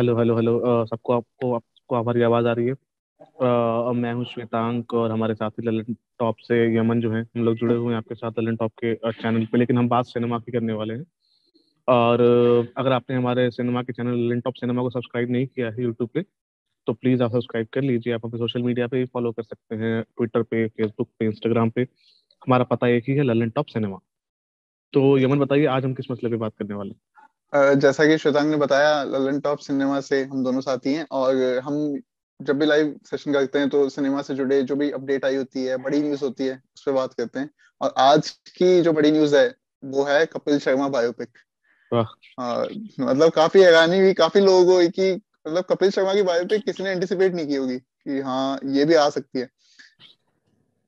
Hello hello hello. सबको आपको हमारी आवाज़ आ रही है? मैं हूँ श्वेतांक और हमारे साथी ललन टॉप से यमन जो है, हम लोग जुड़े हुए हैं आपके साथ ललन टॉप के चैनल पे। लेकिन हम बात सिनेमा की करने वाले हैं। और अगर आपने हमारे सिनेमा के चैनल ललन टॉप सिनेमा को सब्सक्राइब नहीं किया है यूट्यूब पे, तो प्लीज़ आप सब्सक्राइब कर लीजिए। आप हमें सोशल मीडिया पे भी फॉलो कर सकते हैं, ट्विटर पे, फेसबुक पे, इंस्टाग्राम पे। हमारा पता एक ही है, ललन टॉप सिनेमा। तो यमन बताइए, आज हम किस मसले पे बात करने वाले जैसा कि श्वेतांग ने बताया, ललन टॉप सिनेमा से हम दोनों साथी हैं। और हम जब भी लाइव सेशन करते हैं तो सिनेमा से जुड़े जो भी अपडेट आई होती है, बड़ी न्यूज होती है, उस पर बात करते हैं। और आज की जो बड़ी न्यूज है वो है कपिल शर्मा बायोपिक। हैं? वाह। मतलब काफी हैरानी हुई काफी लोगों को कि मतलब कपिल शर्मा की बायोपिक किसी ने एंटिसिपेट नहीं की होगी कि हाँ ये भी आ सकती है।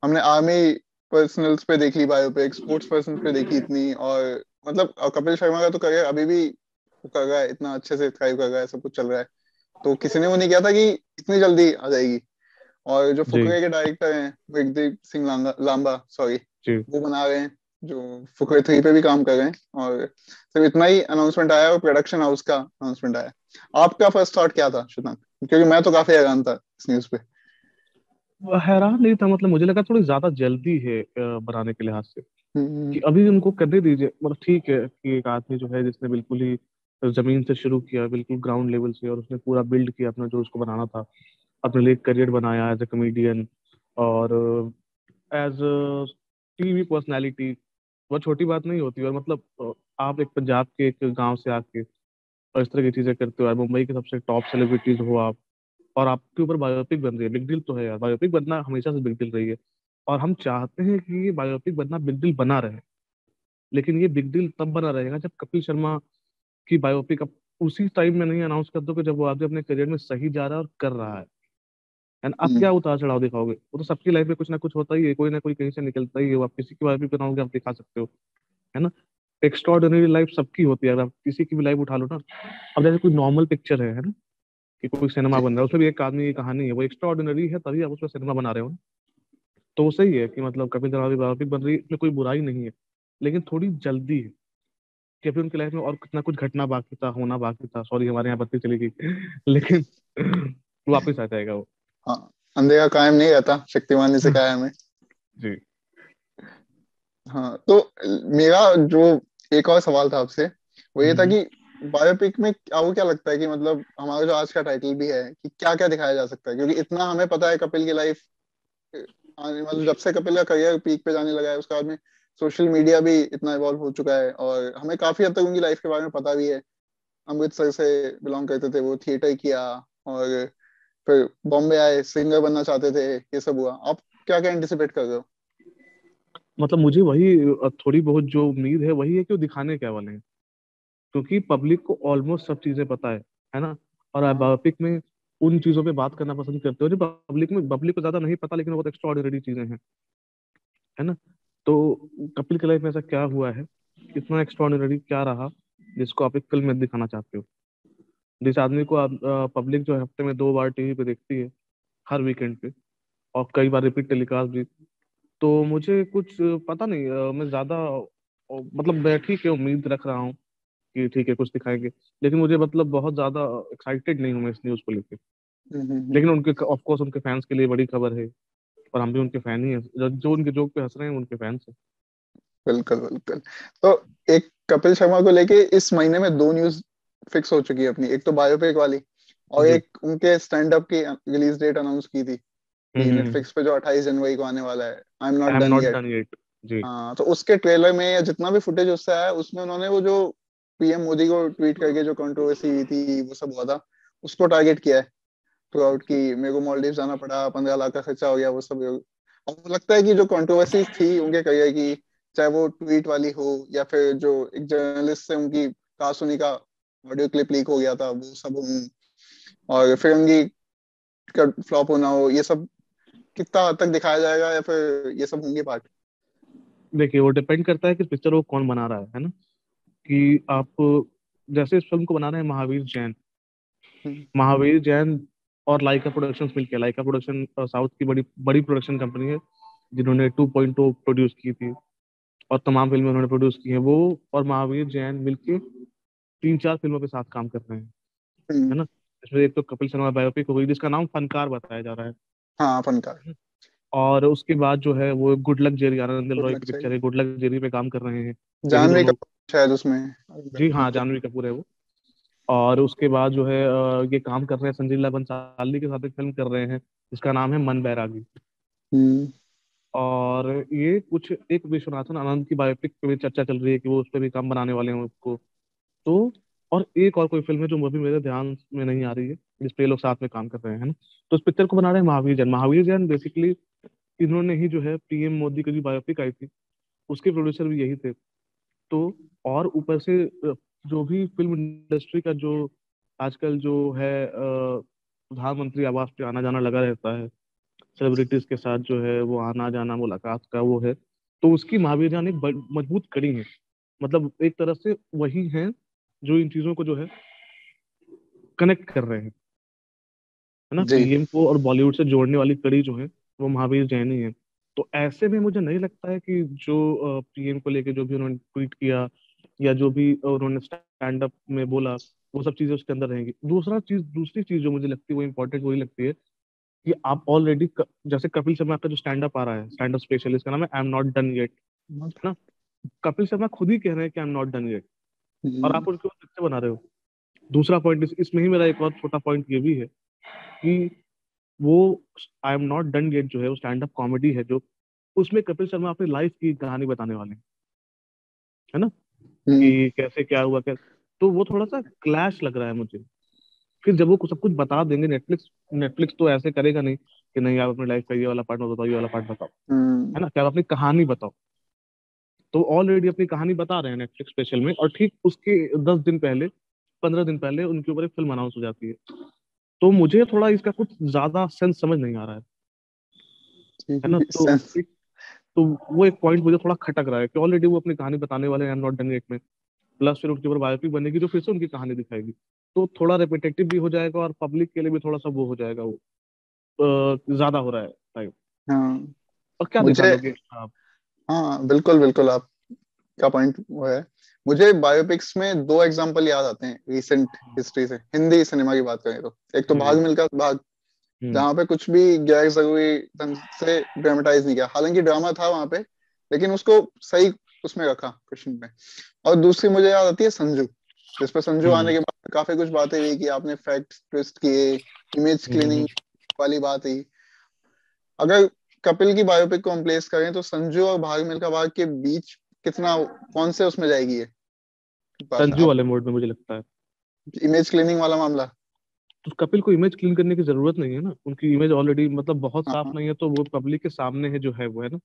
हमने आर्मी पर्सनल्स पे देख ली बायोपिक, स्पोर्ट्स पर्सन पे देखी इतनी। और मतलब कपिल शर्मा का तो करियर अभी भी वो कर रहा है, इतना अच्छे से थ्राइव कर रहा है, सब कुछ चल रहा है। तो किसी ने वो नहीं किया था कि इतनी जल्दी आ जाएगी। और जो जी फुकरे के डायरेक्टर हैं विगदीप सिंह लांबा सॉरी, जी। वो बना रहे हैं, जो फुकरे 3 पे भी काम कर रहे हैं। और सिर्फ इतना ही अनाउंसमेंट आया और प्रोडक्शन हाउस का अनाउंसमेंट आया। आपका फर्स्ट थॉट क्या था शुभांक? क्योंकि मैं तो काफी हैरान था इस न्यूज पे। हैरान नहीं था, मतलब मुझे लगा थोड़ी ज्यादा जल्दी है बनाने के लिहाज से। हम्म। कि अभी उनको करने दीजिए। मतलब ठीक है कि एक आदमी जो है जिसने बिल्कुल ही जमीन से शुरू किया, बिल्कुल ग्राउंड लेवल से, और उसने पूरा बिल्ड किया अपना जो उसको बनाना था, अपने लिए करियर बनाया एज ए कमेडियन और एज टीवी पर्सनैलिटी। बहुत छोटी बात नहीं होती। और मतलब आप एक पंजाब के एक गांव से आके और इस तरह की चीजें करते हो, और मुंबई के सबसे टॉप सेलिब्रिटीज हो आप, और आपके ऊपर बायोपिक बन रही है। बिग डील तो है यार, बायोपिक बनना हमेशा से बिग डील रही है। और हम चाहते हैं कि ये बायोपिक बनना बिग डील बना रहे। लेकिन ये बिग डील तब बना रहेगा जब कपिल शर्मा की बायोपिक अब उसी टाइम में नहीं अनाउंस कर दो कि जब वो आगे अपने करियर में सही जा रहा है और कर रहा है। एंड अब हम्म। क्या उतार चढ़ाव दिखाओगे? वो तो सबकी लाइफ में कुछ ना कुछ होता ही है, कोई ना कोई कहीं से निकलता ही है। वो आप किसी की बायोपिक बनाओगे, आप दिखा सकते हो, है ना? एक्स्ट्रॉर्डिनरी लाइफ सबकी होती है, अगर आप किसी की भी लाइफ उठा लो ना। अब जैसे कोई नॉर्मल पिक्चर है ना, कि कोई सिनेमा जी। बन रहा है, उसमें भी एक आदमी की कहानी है, वो एक्स्ट्रॉर्डिनरी है तभी आप उसमें सिनेमा बना रहे हो ना। तो सही है कि मतलब कपिल शर्मा की बायोपिक बन रही है, इसमें कोई बुराई नहीं है। लेकिन थोड़ी जल्दी है कि अभी उनकी लाइफ में और कितना कुछ घटना बाकी था, होना बाकी था। सॉरी, हमारे यहाँ बत्ती चली गई लेकिन वापस आ जाएगा वो। हाँ, अंधेरा कायम नहीं रहता, शक्तिमान इसे कायम है। जी हाँ तो मेरा जो एक और सवाल था आपसे, वो ये था हम्म। कि बायोपिक में आपको क्या लगता है कि मतलब हमारा जो आज का टाइटल भी है कि क्या क्या दिखाया जा सकता है? क्योंकि इतना हमें पता है कपिल की लाइफ, मतलब जब से कपिल का करियर पीक पे जाने लगा है उसके बाद में सोशल मीडिया भी इतना इवॉल्व हो चुका है और हमें काफी हद तक उनकी लाइफ के बारे में पता भी है। अमृतसर से बिलोंग करते थे, वो थिएटर किया और फिर बॉम्बे आए, सिंगर बनना चाहते थे, ये सब हुआ। आप क्या क्या एंटिसिपेट कर रहे हो? मतलब मुझे वही थोड़ी बहुत जो उम्मीद है वही है कि वो दिखाने क्या वाले हैं। क्योंकि पब्लिक को ऑलमोस्ट सब चीजें पता है ना? और आप हाँ। बायोपिक में उन चीजों पे बात करना पसंद करते हो जो पब्लिक को ज्यादा नहीं पता, लेकिन वो बहुत एक्स्ट्रॉर्डिनरी चीजें हैं, है ना? तो कपिल की लाइफ में ऐसा क्या हुआ है, कितना एक्स्ट्रॉर्डिनरी क्या रहा, जिसको आप एक फिल्म में दिखाना चाहते हो? जिस आदमी को आप पब्लिक जो है हफ्ते में 2 बार टीवी पे देखती है, हर वीकेंड पे, और कई बार रिपीट टेलीकास्ट भी। तो मुझे कुछ पता नहीं, मैं ज्यादा मतलब मैं ठीक है उम्मीद रख रहा हूँ कि ठीक है कुछ दिखाएंगे। लेकिन मुझे मतलब बहुत ज्यादा एक्साइटेड नहीं हूँ मैं इस न्यूज को लेकर। हम्म। लेकिन उनके ऑफ कोर्स उनके फैंस के लिए बड़ी खबर है, और हम भी उनके फैन ही हैं। जो उनके जोक पे हंस रहे हैं उनके फैंस हैं। बिल्कुल बिल्कुल। तो एक कपिल शर्मा को लेके इस महीने में 2 न्यूज फिक्स हो चुकी है अपनी। एक तो बायोपिक वाली, और जी। एक उनके स्टैंड अप की रिलीज डेट अनाउंस की थी कि हम्म। नेटफ्लिक्स पे जो 28 जनवरी को आने वाला है, I am not I am done not yet. Done yet. जी। हाँ, तो उसके ट्रेलर में या जितना भी फुटेज उससे आया, उसमें उन्होंने वो जो पीएम मोदी को ट्वीट करके जो कंट्रोवर्सी हुई थी, वो सब हुआ था, उसको टारगेट किया है थ्रू आउट की मेरे को मालदीव जाना पड़ा, 15 लाख का खर्चा हो गया, वो सब। और मुझे लगता है कि जो कंट्रोवर्सीज थी उनके करियर की, चाहे वो ट्वीट वाली हो या फिर जो एक जर्नलिस्ट से उनकी कहासुनी का ऑडियो क्लिप लीक हो गया था, वो सब हो, और फिर उनकी फ्लॉप होना हो, ये सब कितना हद तक दिखाया जाएगा या फिर ये सब होंगे पार्ट? देखिए, वो डिपेंड करता है कि पिक्चर को कौन बना रहा है ना? कि आप जैसे इस फिल्म को बना रहे हैं महावीर जैन। हम्म। महावीर जैन और लाइका प्रोडक्शंस मिलकर, लाइका प्रोडक्शन साउथ की बड़ी बड़ी प्रोडक्शन कंपनी है, जिन्होंने 2.0 प्रोड्यूस की थी और तमाम फिल्में उन्होंने प्रोड्यूस की हैं। वो और महावीर जैन मिलके 3-4 फिल्मों के साथ काम कर रहे हैं, हम्म। है ना? इसमें एक तो कपिल शर्मा बायोपिक हो गई जिसका नाम फनकार बताया जा रहा है। हाँ फनकार। और उसके बाद जो है वो गुड लक जेरी, आनंद दिल गुड रॉय लक की पिक्चर चाहिए। है, गुड लक जेरी पे काम कर रहे हैं यही जानवी दोनों। कपूर शायद उसमें जी अगर हाँ, मुझे। जानवी कपूर है वो। और उसके बाद जो है ये काम कर रहे हैं संजीव बंसाली के साथ एक फिल्म कर रहे हैं जिसका नाम है मन बैरागी। हम्म। और ये कुछ एक विश्वनाथन आनंद की बायोपिक पे भी चर्चा चल रही है कि वो उस पर भी काम बनाने वाले हैं उसको। तो और एक और कोई फिल्म है जो अभी मेरे ध्यान में नहीं आ रही है जिस पे ये लोग साथ में काम कर रहे हैं, है ना। तो इस पिक्चर को बना रहे हैं महावीर जैन। महावीर जैन बेसिकली इन्होंने ही जो है पीएम मोदी की जो बायोपिक आई थी उसके प्रोड्यूसर भी यही थे। तो और ऊपर से जो भी फिल्म इंडस्ट्री का जो आजकल जो है प्रधानमंत्री आवास पे आना जाना लगा रहता है, सेलिब्रिटीज के साथ जो है वो आना जाना मुलाकात का वो है, तो उसकी महावीर जान एक मजबूत कड़ी है। मतलब एक तरह से वही है जो इन चीजों को जो है कनेक्ट कर रहे हैं, है ना। जी। पीएम को और बॉलीवुड से जोड़ने वाली कड़ी जो है वो महावीर जैन ही है। तो ऐसे में मुझे नहीं लगता है कि जो पीएम को लेके जो भी उन्होंने ट्वीट किया या जो भी उन्होंने स्टैंड अप में बोला वो सब चीजें उसके अंदर रहेंगी। दूसरी चीज जो मुझे लगती है वो इम्पोर्टेंट वही लगती है कि आप ऑलरेडी जैसे कपिल शर्मा का जो स्टैंड अप आ रहा है, स्टैंड अप स्पेशलिस्ट का नाम है I am not done yet, है ना। कपिल शर्मा खुद ही कह रहे हैं कि आई एम नॉट डन येट, और हम्म। आप उनके ऊपर पिक्चर बना रहे हो। दूसरा पॉइंट इसमें ही मेरा एक और छोटा पॉइंट ये भी है कि वो आई एम नॉट डन येट जो है वो स्टैंड अप कॉमेडी है जो उसमें कपिल शर्मा अपनी लाइफ की कहानी बताने वाले हैं, है ना, हम्म। कि कैसे क्या हुआ क्या। तो वो थोड़ा सा क्लैश लग रहा है मुझे। फिर जब वो सब कुछ बता देंगे, नेटफ्लिक्स नेटफ्लिक्स तो ऐसे करेगा नहीं कि नहीं आप अपनी लाइफ का ये वाला पार्ट मत बताओ, ये वाला पार्ट बताओ, हम्म। है ना, क्या आप अपनी कहानी बताओ। तो ऑलरेडी अपनी कहानी बता रहे हैं नेटफ्लिक्स स्पेशल में, और ठीक उसके 10 दिन पहले 15 दिन पहले उनके ऊपर एक फिल्म अनाउंस हो जाती है। तो मुझे थोड़ा इसका कुछ ज्यादा सेंस समझ नहीं आ रहा है ना। ठीक तो सेंस। एक तो वो एक पॉइंट मुझे थोड़ा खटक रहा है कि ऑलरेडी वो अपनी कहानी बताने वाले हैं आई एम नॉट डन इट में, प्लस फिर उनके ऊपर बायोपिक बनेगी जो फिर से उनकी कहानी दिखाएगी। तो थोड़ा रिपीटेटिव भी हो जाएगा और पब्लिक के लिए भी थोड़ा सा वो हो जाएगा, वो ज्यादा हो रहा है टाइम। हाँ और क्या दिखा मुझे, लोगे आप। हाँ बिल्कुल बिल्कुल आपका पॉइंट वो है। मुझे बायोपिक्स में दो एग्जांपल याद आते हैं रिसेंट हिस्ट्री से, हिंदी सिनेमा की बात करें तो। एक तो भाग हम्म। मिल्खा भाग, हम्म। जहाँ पे कुछ भी गैर जरूरी ढंग से ड्रामेटाइज नहीं किया, हालांकि ड्रामा था वहां पे, लेकिन उसको सही उसमें रखा क्वेश्चन में। और दूसरी मुझे याद आती है संजू, जिसपे संजू आने हम्म। के बाद काफी कुछ बातें हुई कि आपने फैक्ट ट्विस्ट किए, इमेज हम्म। क्लीनिंग वाली बात हुई। अगर कपिल की बायोपिक को हम प्लेस करें तो संजू और भाग मिल्खा भाग के बीच कितना, कौन से उसमें जाएगी ये बात संजू आप, वाले मोड में मुझे लगता है। इमेज क्लीनिंग वाला मामला। तो कपिल को इमेज क्लीन करने की जरूरत नहीं है ना, उनकी इमेज ऑलरेडी मतलब बहुत साफ हाँ। नहीं है, तो वो पब्लिक के सामने है जो है वो, है ना।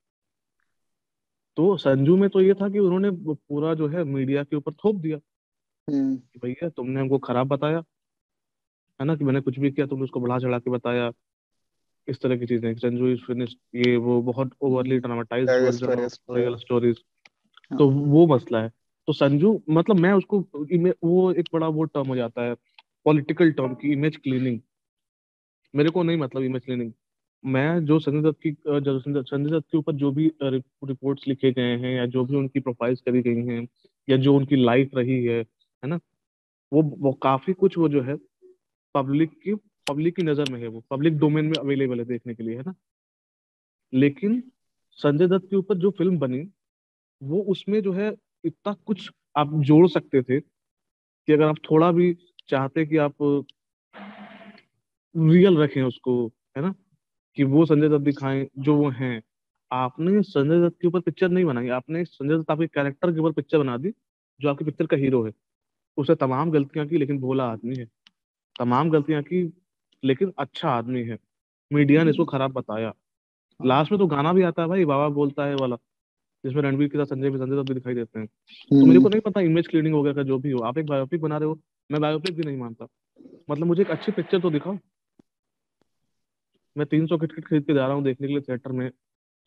तो संजू में तो ये था कि उन्होंने वो पूरा जो है मीडिया के ऊपर थोप दिया हम्म। कि भैया तुमने हमको खराब बताया, है ना, कि मैंने कुछ भी किया तुमने उसको बढ़ा चढ़ा के बताया, इस तरह की चीजें। संजू इज फिनिश्ड, ये वो बहुत overly dramatised terrorist version of various real वगैरह। स्टोरीज। तो हाँ। वो मसला है। तो संजू मतलब मैं उसको वो एक बड़ा वो टर्म हो जाता है, पॉलिटिकल टर्म की इमेज क्लीनिंग। मेरे को नहीं मतलब इमेज क्लीनिंग। मैं जो संजय दत्त की जो संजय दत्त के ऊपर जो भी रिपोर्ट्स लिखे गए हैं या जो भी उनकी प्रोफाइल्स करी गई हैं या जो उनकी लाइफ रही है ना, वो काफी कुछ वो जो है पब्लिक की पब्लिक की नजर में है, वो पब्लिक डोमेन में अवेलेबल है देखने के लिए, है ना। लेकिन संजय दत्त के ऊपर जो फिल्म बनी वो उसमें जो है इतना कुछ आप जोड़ सकते थे कि अगर आप थोड़ा भी चाहते कि आप रियल रखें उसको, है ना, कि वो संजय दत्त दिखाएं जो वो हैं। आपने संजय दत्त के ऊपर पिक्चर नहीं बनाई, आपने संजय दत्त आपके कैरेक्टर के ऊपर पिक्चर बना दी जो आपकी पिक्चर का हीरो है। उसने तमाम गलतियां की लेकिन भोला आदमी है, तमाम गलतियां की लेकिन अच्छा आदमी है। मीडिया ने इसको खराब बताया। हाँ। लास्ट में तो गाना भी आता है भाई, बाबा बोलता है वाला, जिसमें रणवीर के साथ संजय दत्त भी दिखाई देते हैं। तो मेरे हम्म। को नहीं पता इमेज क्लीनिंग वगैरह का जो भी हो, आप एक बायोपिक बना रहे हो, मैं बायोपिक भी नहीं मानता। मतलब मुझे एक अच्छी पिक्चर तो दिखाओ। मैं 300 की टिकट खरीद के जा रहा हूँ देखने के लिए थिएटर में।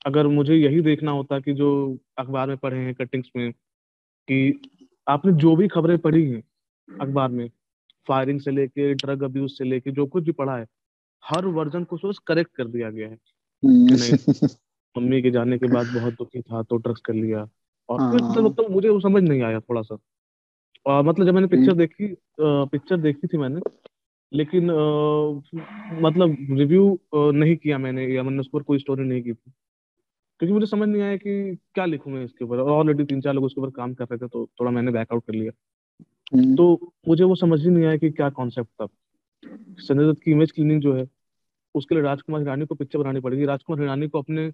अगर मुझे यही देखना होता कि जो अखबार में पढ़े हैं कटिंग्स में, कि आपने जो भी खबरें पढ़ी हैं अखबार में, फायरिंग से लेके ड्रग अब्यूज से लेके जो कुछ भी पढ़ा है, हर वर्जन को सोच करेक्ट कर दिया गया है कि नहीं, हम्म। मम्मी के जाने के बाद बहुत दुखी था तो ड्रग्स कर लिया। और फिर हाँ। मतलब मुझे वो समझ नहीं आया थोड़ा सा। और मतलब जब मैंने पिक्चर देखी थी मैंने, लेकिन मतलब रिव्यू नहीं किया मैंने, या मैंने उस पर कोई स्टोरी नहीं की थी, क्योंकि मुझे समझ नहीं आया कि क्या लिखूं मैं इसके ऊपर, और ऑलरेडी 3 4 लोग उसके ऊपर काम कर रहे थे, तो थोड़ा मैंने बैकआउट कर लिया। हम्म। तो मुझे वो समझ ही नहीं आया कि क्या कॉन्सेप्ट था। संजय दत्त की इमेज क्लीनिंग जो है, उसके लिए राजकुमार हिरानी को पिक्चर बनानी पड़ेगी। राजकुमार हिरानी को अपने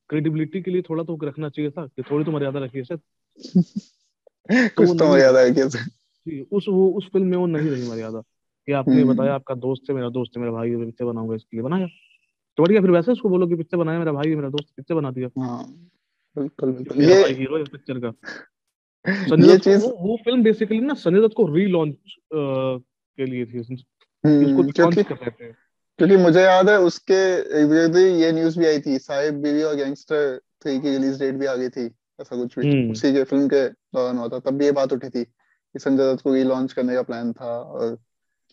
क्रेडिबिलिटी के लिए थोड़ा तो रखना चाहिए था, कि थोड़ी तो मर्यादा रखिए सर। तो वो कुछ तो नहीं मर्यादा रहा। है कैसे। जी, उस फिल्म में वो नहीं रही मर्यादा, कि आपने हम्म। बताया आपका दोस्त है, मेरा दोस्त है, मेरा भाई है, मैं पिक्चर बनाऊंगा इसके लिए बनाया। तो बढ़िया, फिर वैसे उसको बोलो कि पिक्चर बनाया, मेरा भाई है, मेरा दोस्त, पिक्चर बना दिया। हाँ बिल्कुल कि बिल्कुल। मेरा ये भाई हीरो है पिक्चर का। संजय ये दत्त को चीज। वो फिल्म बेसिकली ना संजय दत्त को रीलॉन्च के लिए थी, कि उसको लॉन्च क्योंकि कर रहे थे। क्योंकि मुझे याद है उसके विरुद्ध ये न्यूज भी आई थी, साहिब बीवी और गैंगस्टर 3 की रिलीज डेट भी आ गई थी। ऐसा कुछ भी हम्म। उसी के फिल्म के दौरान हुआ था, तब भी ये बात उठी थी कि संजय दत्त को रीलॉन्च करने का प्लान था, और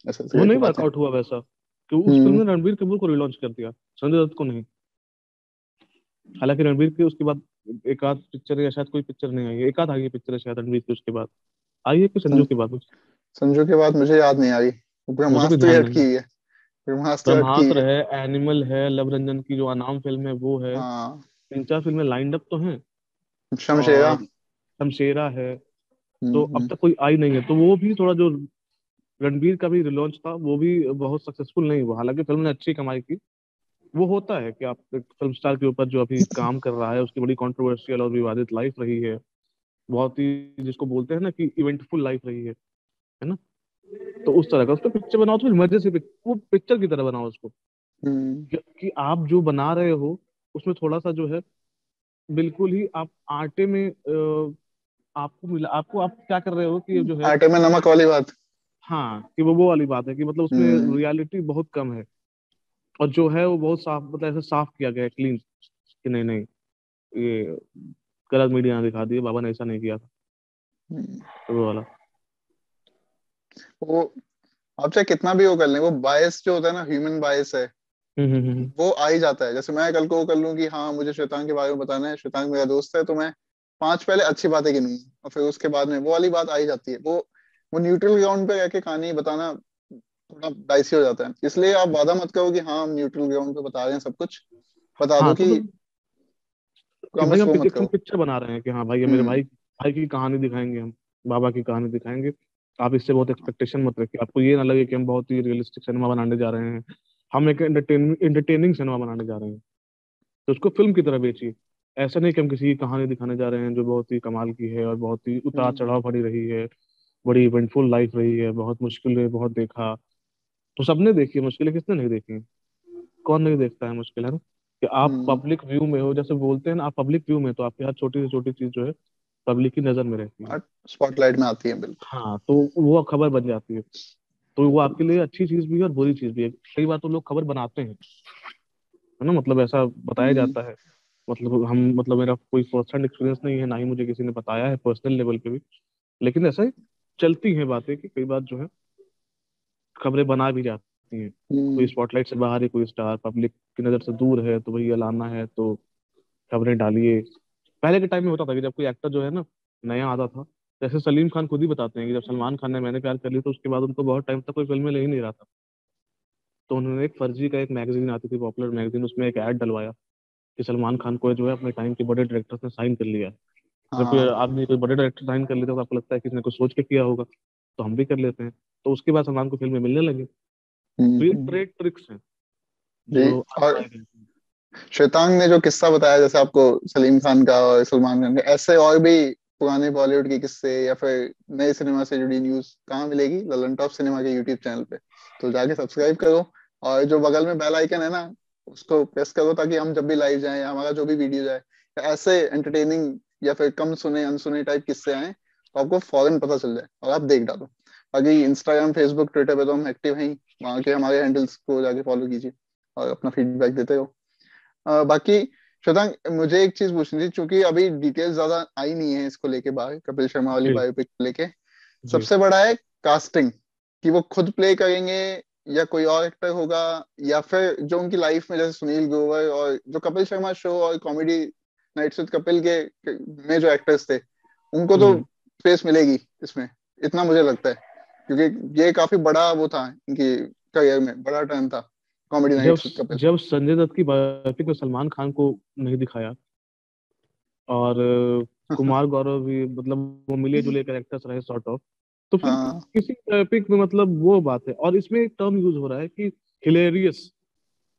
ऐसे वो ऐसे की नहीं बातें। वर्कआउट हुआ वैसा, कि उस फिल्म हम्म। ने रणबीर कपूर को रिलॉन्च कर दिया, संजय दत्त को नहीं। हालांकि रणबीर की उसके बाद एक आध पिक्चर, या शायद कोई पिक्चर नहीं आई है, एक आध आई है पिक्चर शायद रणबीर की उसके बाद, आई है कि संजू सं, के बाद। संजू के बाद मुझे याद नहीं आ रही। वो मुझे कोई ब्रह्मास्त्र ही ध्यान अटकी नहीं। हुई है। ब्रह्मास्त्र अटकी हुई ब्रह्मास्त्र है। है, एनिमल है, लव रंजन की जो अनाम फिल्म है वो है, हाँ। 3 4 फिल्में लाइंड अप तो हैं। शमशेरा। और शमशेरा है। तो अब हम्म। तक कोई आई नहीं है, तो वो भी थोड़ा जो रणबीर का भी रिलॉन्च था वो भी बहुत सक्सेसफुल नहीं हुआ। हालांकि फिल्म ने अच्छी कमाई की। वो होता है कि आप एक फिल्म स्टार के ऊपर जो अभी काम कर रहा है, उसकी बड़ी कंट्रोवर्शियल और विवादित लाइफ रही है, बहुत ही जिसको बोलते हैं ना कि इवेंटफुल लाइफ रही है ना। तो उस तरह का उस पर पिक्चर बनाओ तो फिर मजे से वो पिक्चर की तरह बनाओ उसको, हम्म। कि आप जो बना रहे हो उसमें थोड़ा सा जो है, बिल्कुल ही आप आटे में आपको मिला, आपको आप क्या कर रहे हो कि जो है, आटे में नमक वाली बात। हाँ, कि वो वाली बात है कि मतलब उसमें हम्म। रियलिटी बहुत कम है। और जो है वो बहुत साफ, मतलब ऐसे साफ किया गया है, क्लीन, कि नहीं नहीं, ये गलत मीडिया ने दिखा दिया, बाबा ने ऐसा नहीं किया था। हम्म। तो वो वाला। वो आप चाहे कितना भी वो कर लें, वो बायस जो होता है ना, ह्यूमन बायस है, हम्म। वो आ ही जाता है। जैसे मैं कल को वो कर लूं कि हाँ मुझे श्वेतांग के बारे में बताना है, श्वेतांग मेरा दोस्त है, तो मैं 5 पहले अच्छी बातें गिनूंगा, और फिर उसके बाद में वो वाली बात आ ही जाती है। वो न्यूट्रल ग्राउंड पे रह के कहानी बताना थोड़ा डाइसी हो जाता है। इसलिए आप वादा मत करो कि हाँ हम न्यूट्रल ग्राउंड पे बता रहे हैं सब कुछ। बता हाँ, दो तो कि मतलब कि भाई प्रॉमिस वो मत हम करो। पिक्चर बना रहे हैं, कि हाँ भाई ये मेरे हम्म। भाई भाई की कहानी दिखाएंगे हम, बाबा की कहानी दिखाएंगे। आप इससे बहुत एक्सपेक्टेशन मत रखिए, आपको ये ना लगे कि हम बहुत ही रियलिस्टिक सिनेमा बनाने जा रहे हैं, हम एक एंटरटेनिंग सिनेमा बनाने जा रहे हैं। तो उसको फिल्म की तरह बेचिए। ऐसा नहीं कि हम किसी की कहानी दिखाने जा रहे हैं जो बहुत ही कमाल की है और बहुत ही उतार हम्म। चढ़ाव भरी रही है, बड़ी इवेंटफुल लाइफ रही है, बहुत मुश्किल है, बहुत देखा। तो सबने देखी है मुश्किलें, किसने नहीं देखी? कौन नहीं देखता है मुश्किल, है ना। कि आप हम्म। पब्लिक व्यू में हो, जैसे बोलते हैं ना, आप पब्लिक व्यू में, तो आपकी हर छोटी से छोटी चीज जो है पब्लिक की नजर में रहती है। स्पॉटलाइट में आती है बिल्कुल। हाँ, तो वो खबर बन जाती है। तो वो आपके लिए अच्छी चीज भी है और बुरी चीज भी है। कई बार तो लोग खबर बनाते हैं, है ना, मतलब ऐसा बताया हम्म। जाता है। मतलब हम, मतलब मेरा कोई पर्सनल हैंड एक्सपीरियंस नहीं है, ना ही मुझे किसी ने बताया है पर्सनल लेवल पे भी, लेकिन ऐसा ही चलती हैं बातें कि कई बार जो है खबरें बना भी जाती हैं। कोई हम्म। स्पॉटलाइट से बाहर है, कोई स्टार पब्लिक की नज़र से दूर है, तो भैया लाना है तो खबरें डालिए। पहले के टाइम में होता था कि जब कोई एक्टर जो है ना नया आता था, जैसे सलीम खान खुद ही बताते हैं कि जब सलमान खान ने मैंने प्यार कर ली, तो उसके बाद उनको बहुत टाइम तक कोई फिल्म में ले ही नहीं रहा था। तो उन्होंने एक फर्जी का, एक मैगजीन आती थी पॉपुलर मैगजीन, उसमें एक ऐड डलवाया कि सलमान खान को जो है अपने टाइम के बड़े डायरेक्टर्स ने साइन कर लिया है। जब कोई हाँ। आदमी, कोई बड़े डायरेक्टर साइन कर लेते हैं तो आपको लगता है कि इसने कुछ सोच के किया होगा, तो हम भी कर लेते हैं। तो उसके बाद सलमान को फिल्में मिलने लगी। तो ये हम्म। ट्रेड ट्रिक्स हैं जी। जो और आजमाए गए हैं। श्वेतांग ने जो किस्सा बताया जैसे आपको, सलीम खान का और सलमान खान का, ऐसे और भी पुराने बॉलीवुड के किस्से या फिर नए सिनेमा से जुड़ी न्यूज कहाँ मिलेगी? ललन टॉप सिनेमा के यूट्यूब चैनल पे। तो जाके सब्सक्राइब करो, और जो बगल में बेल आइकन है ना, उसको प्रेस करो, ताकि हम जब भी लाइव जाए या हमारा जो भी वीडियो जाए, ऐसे एंटरटेनिंग या फिर कम सुने अनसुने टाइप किस्से आए, तो आपको फौरन पता चल जाए और आप देख डालो। बाकी इंस्टाग्राम फेसबुक ट्विटर पे तो हम एक्टिव हैं ही, वहाँ के हमारे हैंडल्स को जाके फॉलो कीजिए और अपना फीडबैक देते रहो। बाकी श्वेतांग, मुझे एक चीज पूछनी थी, क्योंकि अभी डिटेल्स ज्यादा आई नहीं है इसको लेके बाहर, कपिल शर्मा वाली जी। बायोपिक को लेके। जी। सबसे बड़ा है कास्टिंग, कि वो खुद प्ले करेंगे या कोई और एक्टर होगा, या फिर जो उनकी लाइफ में जैसे सुनील ग्रोवर और जो कपिल शर्मा शो और कॉमेडी नाइट्स विद कपिल में जो एक्टर्स थे, उनको तो हम्म। स्पेस मिलेगी इसमें, इतना मुझे लगता है। क्योंकि ये काफी बड़ा वो था इनकी करियर में बड़ा टर्न था कॉमेडी जब नाइट्स विद कपिल। जब संजय दत्त की बायोपिक में सलमान खान को नहीं दिखाया, और कुमार गौरव भी मतलब वो मिले जुले कैरेक्टर्स रहे सॉर्ट ऑफ, तो फिर हाँ। किसी बायोपिक में मतलब वो बात है। और इसमें एक टर्म यूज हो रहा है कि हिलेरियस,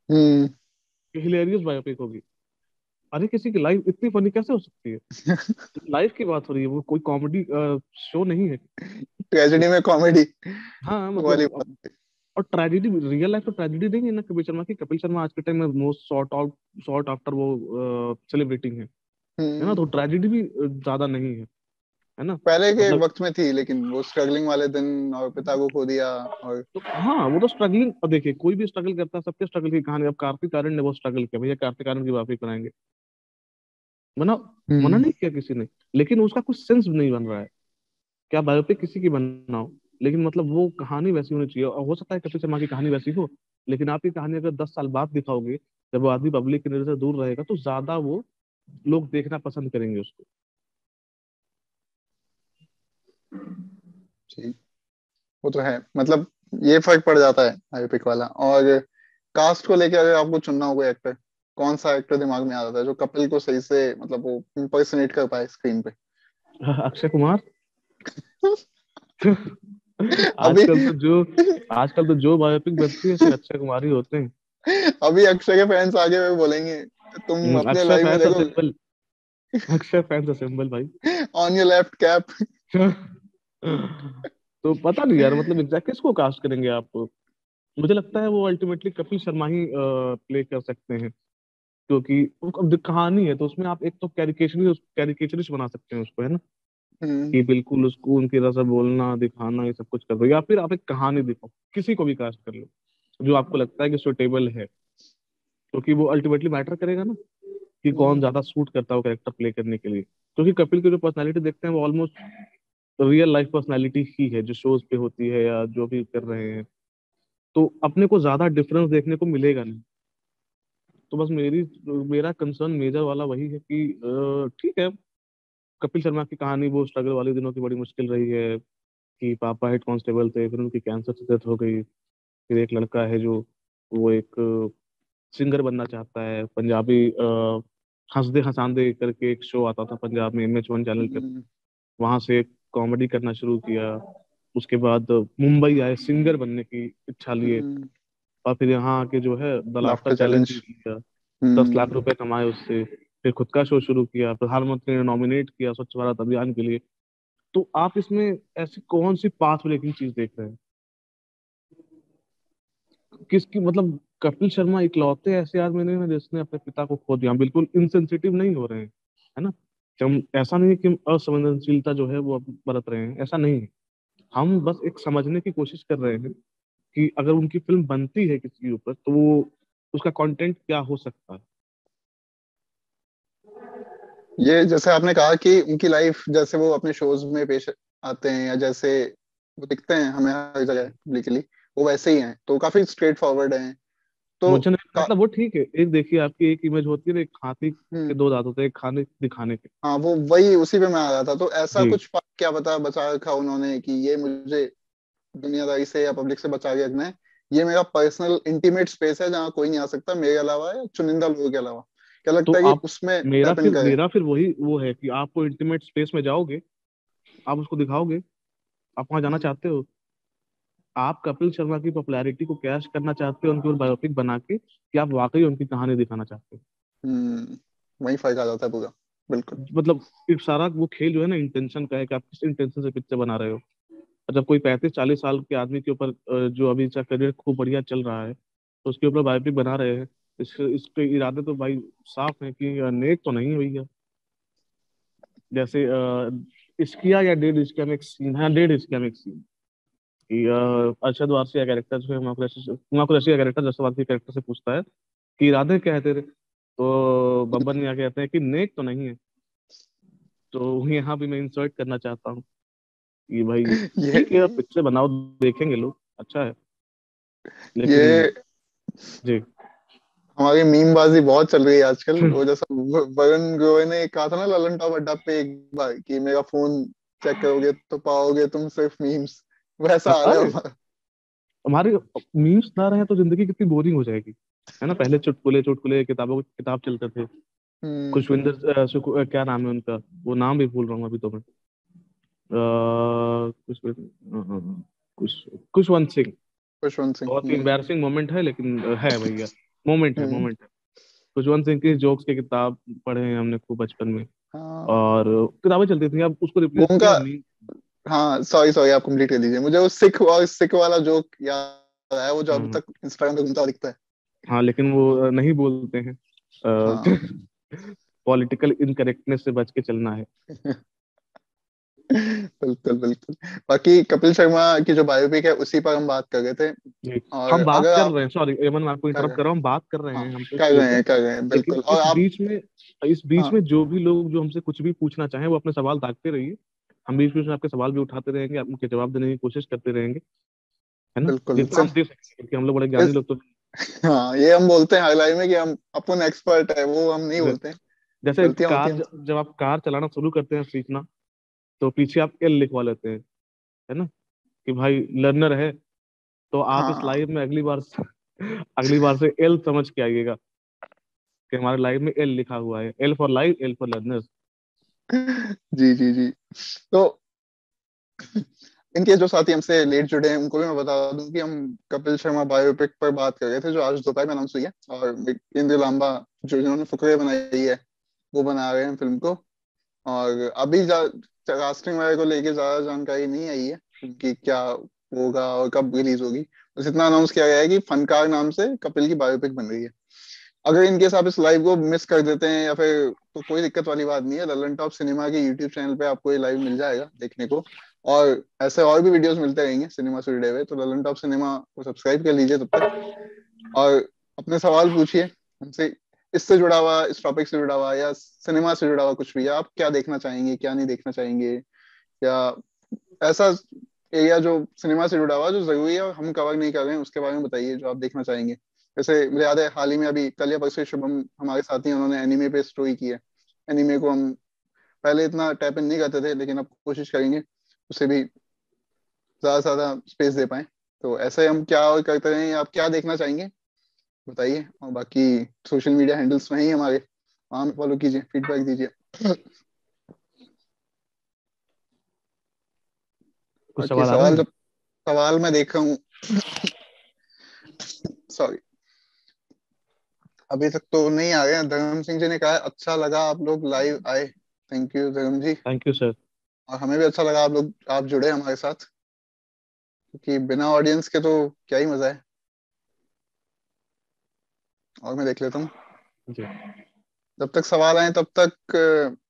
हम्म। हिलेरियस बायोपिक होगी। अरे किसी की लाइफ इतनी फनी कैसे हो सकती है? लाइफ की बात हो रही है, वो कोई कॉमेडी शो नहीं है। ट्रेजेडी में कॉमेडी हाँ वाली मतलब बात। और ट्रेजेडी, रियल लाइफ तो ट्रेजेडी नहीं है ना कपिल शर्मा की। कपिल शर्मा आज के टाइम में मोस्ट सॉट आफ्टर वो सेलिब्रिटी है ना, हम्म। तो ट्रेजेडी भी ज्यादा नहीं है ना। पहले के मतलब वक्त में थी, लेकिन वो स्ट्रगलिंग वाले दिन और पिता को खो दिया और तो हाँ, वो तो स्ट्रगलिंग, अब देखिए कोई भी स्ट्रगल करता है, सबके स्ट्रगल की कहानी। अब कार्तिक आर्यन ने वो स्ट्रगल किया, भैया कार्तिक आर्यन की वापसी बनाएंगे, मना मना हम्म। नहीं किया किसी ने, लेकिन उसका कुछ सेंस नहीं बन रहा है। क्या बायोपिक किसी की बनाओ, लेकिन मतलब वो कहानी वैसी होनी चाहिए। और हो सकता है कपिल शर्मा की कहानी वैसी हो, लेकिन आपकी कहानी अगर 10 साल बाद दिखाओगे, जब वो आदमी पब्लिक की नजर से दूर रहेगा, तो ज्यादा वो लोग देखना पसंद करेंगे उसको। ठीक। वो तो है, मतलब ये फर्क पड़ जाता है बायोपिक वाला। और कास्ट को लेके अगर आपको चुनना हो कोई एक्टर, कौन सा एक्टर दिमाग में आ जाता है जो कपिल को सही से मतलब वो इम्पर्सनेट कर पाए स्क्रीन पे? अक्षय कुमार। अभी आजकल तो जो आजकल तो जो बायोपिक बनती है उसमें अक्षय कुमार ही होते हैं। अभी अक्षय के फैंस आगे हुए बोलेंगे तुम अपने अक्षय लाइफ में फैंस देखो असेंबल, अक्षय फैंस असेंबल भाई। On your left cap. तो पता नहीं यार, मतलब एग्जैक्ट किसको कास्ट करेंगे आप? मुझे लगता है वो अल्टीमेटली कपिल शर्मा ही प्ले कर सकते हैं, क्योंकि अब जो कहानी है तो उसमें आप एक तो कैरिकेचरिस्ट बना सकते हैं उसको, है ना, हम्म। कि बिल्कुल उसको उनकी तरह से बोलना दिखाना ये सब कुछ कर दो, या फिर आप एक कहानी दिखाओ, किसी को भी कास्ट कर लो जो आपको लगता है कि सुटेबल है, क्योंकि वो अल्टीमेटली मैटर करेगा ना कि कौन हम्म। ज्यादा सूट करता है वो कैरेक्टर प्ले करने के लिए। क्योंकि कपिल की जो पर्सनालिटी देखते हैं वो ऑलमोस्ट रियल लाइफ पर्सनालिटी ही है, जो शोज पे होती है या जो भी कर रहे हैं। तो अपने को ज्यादा डिफरेंस देखने को मिलेगा नहीं। तो बस मेरा कंसर्न मेजर वाला वही है कि ठीक है, कपिल शर्मा की कहानी वो स्ट्रगल वाले दिनों की बड़ी मुश्किल रही है, कि पापा हेड कांस्टेबल थे, फिर उनकी कैंसर से डेथ हो गई। फिर एक लड़का है जो वो एक सिंगर बनना चाहता है, पंजाबी हंस दे हंसांदे करके एक शो आता था पंजाब में MH1 चैनल पे, हम्म। वहां से कॉमेडी करना शुरू किया। उसके बाद मुंबई आए सिंगर बनने की इच्छा लिए, हम्म। और फिर यहाँ आके जो है the laughter laughter challenge challenge. किया, 10 लाख हम्म। रुपए कमाए उससे। फिर खुद का शो शुरू किया, प्रधानमंत्री ने नॉमिनेट किया स्वच्छ भारत अभियान के लिए। तो आप इसमें ऐसी कौन सी पाथ ब्रेकिंग चीज देख रहे हैं? किसकी मतलब, कपिल शर्मा इकलौते ऐसे आदमी नहीं है जिसने अपने पिता को खो दिया। बिल्कुल इनसेंसिटिव नहीं हो रहे हैं, है ना, कि हम ऐसा नहीं है कि हम असंवेदनशीलता जो है वो अब बरत रहे हैं, ऐसा नहीं है। हम बस एक समझने की कोशिश कर रहे हैं कि अगर उनकी फिल्म बनती है किसी के ऊपर, तो वो उसका कंटेंट क्या हो सकता है। ये जैसे आपने कहा कि उनकी लाइफ जैसे वो अपने शोज में पेश आते हैं या जैसे वो दिखते हैं हमें हर जगह पब्लिकली, वो वैसे ही हैं, तो काफी स्ट्रेट फॉरवर्ड हैं। तो मुझे नहीं का, मतलब वो ठीक है, एक देखिए आपकी एक इमेज होती है ना, एक हाथी के हम्म। 2 दांत होते हैं, एक खाने दिखाने के। हाँ, वो वही उसी पे मैं आ रहा था। तो ऐसा जी। कुछ क्या बता बचा रखा उन्होंने कि ये मुझे दुनियादारी से या पब्लिक से बचा के रखना है, ये मेरा पर्सनल इंटीमेट स्पेस है जहाँ कोई नहीं आ सकता मेरे अलावा या चुनिंदा लोगों के अलावा? क्या तो लगता है कि आप उसमें मेरा टैप इन फिर करें? मेरा फिर वही वो है कि आपको इंटीमेट स्पेस में जाओगे, आप उसको दिखाओगे, आप वहां जाना चाहते हो? आप कपिल शर्मा की पॉपुलैरिटी को कैश करना चाहते हो उनकी और बायोपिक बना के, कि आप वाकई उनकी कहानी दिखाना चाहते हो? हम्म। वही फर्क आ जाता है पूरा। बिल्कुल। मतलब एक सारा वो खेल जो है ना इंटेंशन का है, कि आप किस इंटेंशन से पिक्चर बना रहे हो। और जब कोई 35-40 साल के आदमी के ऊपर जो अभी इसका करियर खूब बढ़िया चल रहा है, तो उसके ऊपर बायोपिक बना रहे हैं, इसके इरादे तो भाई साफ है कि नेक तो नहीं है भैया। जैसे इश्किया या डेढ़ इश्किया में एक सीन है, डेढ़ इश्किया में एक सीन कि अरशद वारसी का कैरेक्टर जो है, हुमा कुरैशी का कैरेक्टर अरशद वारसी के कैरेक्टर से पूछता है कि इरादे क्या है तेरे, तो बब्बर ने आके कहते हैं कि नेक तो नहीं है। तो यहाँ भी मैं इंसर्ट करना चाहता हूँ कि भाई ये ठीक है, आप पिक्चर बनाओ, देखेंगे लोग, अच्छा है, लेकिन ये जी। हमारी मीमबाजी बहुत चल रही है आजकल। वो जैसा वरुण ग्रोवर ने कहा था ना ललन टॉप अड्डा पे एक बार कि मेरा फोन चेक करोगे तो पाओगे तुम सिर्फ मीम्स, वैसा हाँ, हाल है अरे हमारा। हमारे मीम्स ना रहे तो जिंदगी कितनी बोरिंग हो जाएगी, है ना। पहले चुटकुले चुटकुले किताबों किताब चलते थे। हम्म। क्या नाम है उनका, वो नाम भी भूल रहा हूँ अभी तो मैं। कुछ कुछ खुशवंत सिंह। खुशवंत सिंह। बहुत ही एम्बैरसिंग मोमेंट है लेकिन है भैया, मोमेंट है हम्म। मोमेंट है। खुशवंत सिंह की जोक्स की किताब पढ़े हैं हमने खूब बचपन में। हाँ और किताबें चलती थी, अब उसको वो रिप्लेस उनका, किया मीम। हाँ सॉरी सॉरी आप कंप्लीट कर दीजिए। मुझे वो सिख और सिख वाला जोक याद आया, वो जो अभी हाँ तक इंस्टाग्राम पे घूमता दिखता है। हाँ, लेकिन वो नहीं बोलते हैं। हाँ पॉलिटिकल इनकरेक्टनेस से बच के चलना है। बिल्कुल बिल्कुल। बाकी कपिल शर्मा की जो बायोपिक है उसी पर हम बात कर रहे थे। जी। और हम बात अगर कर आप, रहे हैं, सॉरी एमन, मैं आपको कर इंटरप्ट रहे कर हैं, रहा हूँ, हम बात कर रहे हाँ हैं हमसे इसके कर रहे ऊपर। हैं कर रहे हैं लेकिन बिल्कुल। और आप, इस बीच हाँ में जो भी लोग जो हमसे कुछ भी पूछना चाहें वो अपने सवाल दागते रहिए। हम बीच बीच में आपके सवाल भी उठाते रहेंगे, आपके जवाब देने की कोशिश करते रहेंगे, है ना, बिल्कुल जितना सिर्फ हम दे सकेंगे, क्योंकि हम लोग बड़े ज्ञानी इस, लोग तो हाँ ये हम बोलते हैं हाईलाइट में कि हम अपन एक्सपर्ट है, वो हम नहीं हैं। बोलते हैं। जैसे गलतियां होती हैं हमसे। जब आप कार चलाना शुरू करते हैं सीखना, तो पीछे आप एल लिखवा लेते हैं, है ना, कि भाई लर्नर है। तो आप इस हाँ लाइव में अगली बार से एल समझ के आइएगा, कि हमारे लाइव में एल लिखा हुआ है, L for live, L for learners. जी जी जी। तो इनके जो साथी हमसे लेट जुड़े हैं उनको भी मैं बता दूं कि हम कपिल शर्मा बायोपिक पर बात कर रहे थे, जो आज दोपहर में अनाउंस हुई है। और इंद्र लांबा जो जिन्होंने फुकरे बनाई है वो बना रहे हैं फिल्म को। और अभी कास्टिंग वगैरह को लेके ज्यादा जानकारी नहीं आई है कि क्या होगा और कब रिलीज होगी। बस इतना अनाउंस किया गया है कि फनकार नाम से कपिल की बायोपिक बन रही है। अगर इनकेस आप इस लाइव को मिस कर देते हैं या फिर, तो कोई दिक्कत वाली बात नहीं है। ललन टॉप सिनेमा के यूट्यूब चैनल पे आपको ये लाइव मिल जाएगा देखने को। और ऐसे और भी वीडियोस मिलते रहेंगे सिनेमा से जुड़े हुए, तो ललन टॉप सिनेमा को सब्सक्राइब कर लीजिए तब तक। और अपने सवाल पूछिए हमसे, इससे जुड़ा हुआ, इस टॉपिक से जुड़ा हुआ या सिनेमा से जुड़ा हुआ कुछ भी। आप क्या देखना चाहेंगे, क्या नहीं देखना चाहेंगे, या ऐसा एरिया जो सिनेमा से जुड़ा हुआ जो जरूरी है और हम कवर नहीं कर रहे हैं उसके बारे में बताइए जो आप देखना चाहेंगे। जैसे मुझे याद है हाल ही में अभी कल या परसों शुभम हमारे साथी हैं, उन्होंने एनिमे पे स्टोरी की है। एनिमे को हम पहले इतना टैप इन नहीं करते थे, लेकिन अब कोशिश करेंगे उसे भी ज्यादा से ज्यादा स्पेस दे पाए। तो ऐसे हम क्या और करते रहें, आप क्या देखना चाहेंगे बताइए। और बाकी सोशल मीडिया हैंडल्स वहीं हैं हमारे, वहां फॉलो कीजिए, फीडबैक दीजिए। कुछ बाकी सवाल आ रहे सवाल, हैं। जब सवाल मैं देख रहा हूँ, सॉरी, अभी तक तो नहीं आ गए हैं। धर्म सिंह जी ने कहा है अच्छा लगा आप लोग लाइव आए। थैंक यू धर्म जी। Thank you sir. और हमें भी अच्छा लगा आप जुड़े हमारे साथ, क्योंकि बिना ऑडियंस के तो क्या ही मजा है। और मैं देख लेता हूँ, जी। जब तक सवाल आए तब तक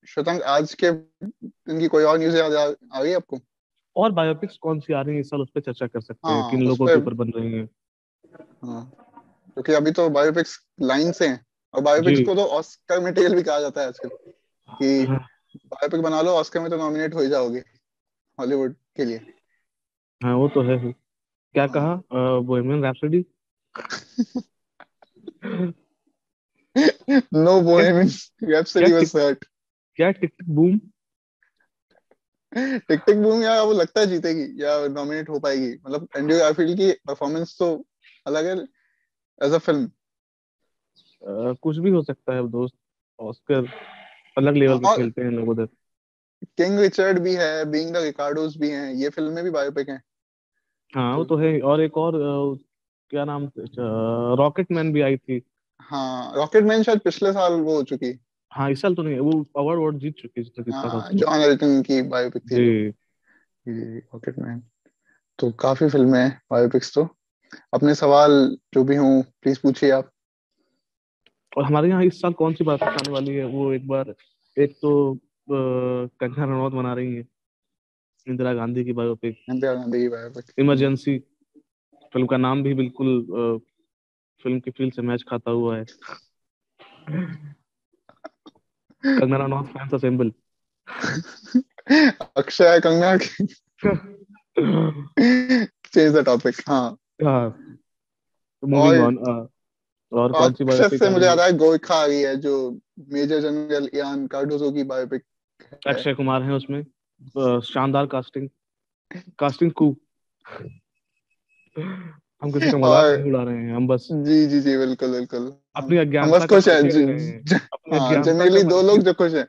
श्वेतांग आज के इनकी कोई और न्यूज याद आ गई आपको? और बायोपिक्स कौन सी आ रही है इस साल, उस पर चर्चा कर सकते हैं, हाँ किन उस लोगों के पर, ऊपर बन रही है। हाँ क्योंकि अभी तो बायोपिक्स लाइन से हैं। और बायोपिक्स जी। को तो ऑस्कर मटेरियल भी कहा जाता है आजकल, कि हाँ बायोपिक बना लो ऑस्कर में तो नॉमिनेट हो ही जाओगे हॉलीवुड के लिए। हाँ, वो तो है ही। क्या हाँ कहा, बोहेमियन रैप्सोडी। नो क्या बोहेमियन क्या रैप्सोडी टिक वाज हर्ट। क्या टिक टिक बूम। टिक टिक बूम, या वो लगता है जीतेगी या नॉमिनेट हो पाएगी। मतलब एंड्रयू गारफील्ड की परफॉर्मेंस तो अलग है एज अ फिल्म। कुछ भी हो सकता है अब दोस्त, ऑस्कर अलग लेवल पे और खेलते हैं लोग उधर। किंग रिचर्ड भी है, बीइंग द रिकार्डोस भी हैं, ये फिल्में भी बायोपिक हैं। हाँ वो तो तो है, और एक और क्या नाम, रॉकेट मैन भी आई थी। हाँ रॉकेटमैन शायद पिछले साल वो हो चुकी। हाँ इस साल तो नहीं है, वो अवार्ड अवार्ड जीत चुकी है जितना जितना था हाँ उसको। जॉन एल्टन की बायोपिक थी जो, जी। रॉकेटमैन। तो काफी फिल्में हैं बायोपिक्स तो। अपने सवाल जो भी हों प्लीज पूछिए आप। और हमारे यहाँ इस साल कौन सी बात आने वाली है वो एक बार, एक तो कंगना रनौत बना रही है इंदिरा गांधी की बायोपिक, इंदिरा गांधी की बायोपिक। इमरजेंसी। फिल्म का नाम भी बिल्कुल फिल्म की फील से मैच खाता हुआ है। Kangana Ranaut fans assemble. Akshay Kangana change the topic. हाँ हाँ, मूविंग और ऑन। और कौन सी अक्षय बायोपिक से आ मुझे रही याद है। आया गोरखा आ रही है, जो मेजर जनरल इयान कार्डोजो की बायोपिक है। अक्षय कुमार है उसमें। शानदार कास्टिंग, कास्टिंग कू। हम किसी का मजाक और नहीं उड़ा रहे हैं, हम बस जी जी जी, बिल्कुल बिल्कुल। अपनी हम बस अज्ञानता का खुश फल हैं झेल रहे हैं, अपनी हाँ, अज्ञानता का जनरली फल दो लोग झेल। जो खुश हैं।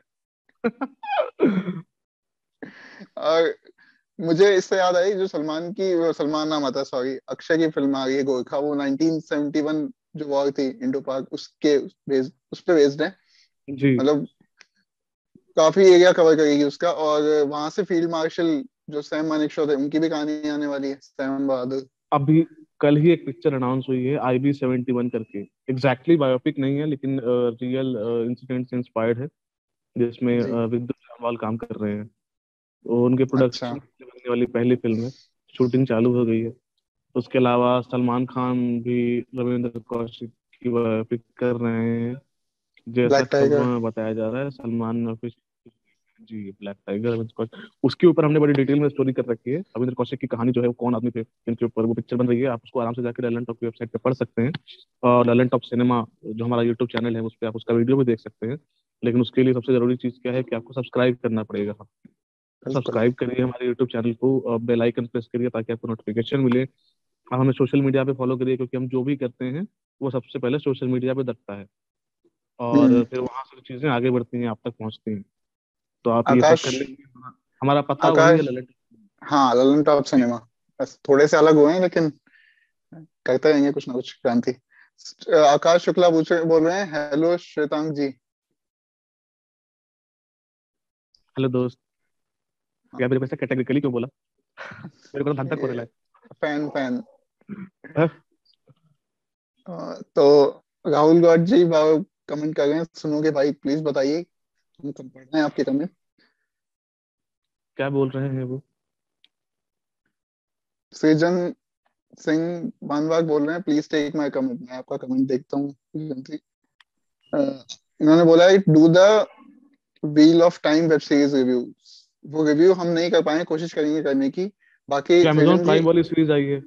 और मुझे इससे याद आई, जो सलमान की, वो सलमान नाम आता है, सॉरी, अक्षय की फिल्म आ रही है गोरखा, वो 1971 जो वॉर थी इंडो पाक, उसके उस पे बेस्ड है। जी। मतलब काफी एरिया कवर करेगी उसका। और वहां से फील्ड मार्शल जो सैम मानेकशॉ थे, उनकी भी कहानी आने वाली है, सैम बहादुर। अभी कल ही एक पिक्चर अनाउंस हुई है IB-71 करके। एग्जैक्टली बायोपिक नहीं है, लेकिन रियल इंसिडेंट से इंस्पायर्ड है, जिसमें जी। विद्युत जामवाल काम कर रहे हैं। तो उनके अच्छा। प्रोडक्शन में बनने वाली पहली फिल्म है, शूटिंग चालू हो गई है। उसके अलावा सलमान खान भी रविंद्र कौशिक की बायोपिक कर रहे हैं, जैसा ब्लैक टाइगर। खबरों में बताया जा रहा है। सलमान जी, ब्लैक टाइगर, रविंद्र कौशिक, उसके ऊपर हमने बड़ी डिटेल में स्टोरी कर रखी है। रविंद्र कौशिक की कहानी जो है, वो कौन आदमी थे, इनके ऊपर वो पिक्चर बन रही है। आप उसको आराम से जाकर ललन टॉप की वेबसाइट पे पढ़ सकते हैं, और ललन टॉप सिनेमा जो हमारा यूट्यूब चैनल है, उस पर आप उसका वीडियो भी देख सकते हैं। लेकिन उसके लिए सबसे जरूरी चीज़ क्या है कि आपको सब्सक्राइब करना पड़ेगा। बिल्कुल। सब्सक्राइब करिए हमारे यूट्यूब चैनल को, और बेल आइकन प्रेस करिए ताकि आपको नोटिफिकेशन मिले। आप हमें सोशल मीडिया पे फॉलो करिए, क्योंकि हम जो भी करते हैं वो सबसे पहले सोशल मीडिया पे दखता है, और हम्म। फिर वहां से चीजें आगे बढ़ती हैं, आप तक पहुंचती हैं। तो आप ये सब आकाश। कर लेंगे। हमारा पता वही है, आकाश। ललन। हाँ, ललन टॉप जी। सिनेमा। बस थोड़े से अलग हुए हैं, लेकिन करते रहेंगे कुछ ना कुछ क्रांति। आकाश शुक्ला पूछे, बोल रहे हैं, हेलो श्वेतांग जी। हेलो दोस्त। यार मेरे को ऐसा कैटेगरिकली क्यों बोला? मेरे को तो धंधक होने लगा फैन फैन। है। तो राहुल गौड जी कमेंट कर रहे हैं, सुनोगे भाई, प्लीज बताइए, हम कब पढ़ रहे हैं आपके कमेंट। क्या बोल रहे हैं वो? सृजन सिंह बानवाग बोल रहे हैं, प्लीज टेक माय कमेंट। मैं आपका कमेंट देखता हूँ। अ, इन्होंने बोला है, do the wheel of time web series review. वो रिव्यू हम नहीं कर पाए, कोशिश करेंगे करने की। बाकी क्या अमेजोन सृजन जी, प्राइम वाली सीरीज आई है?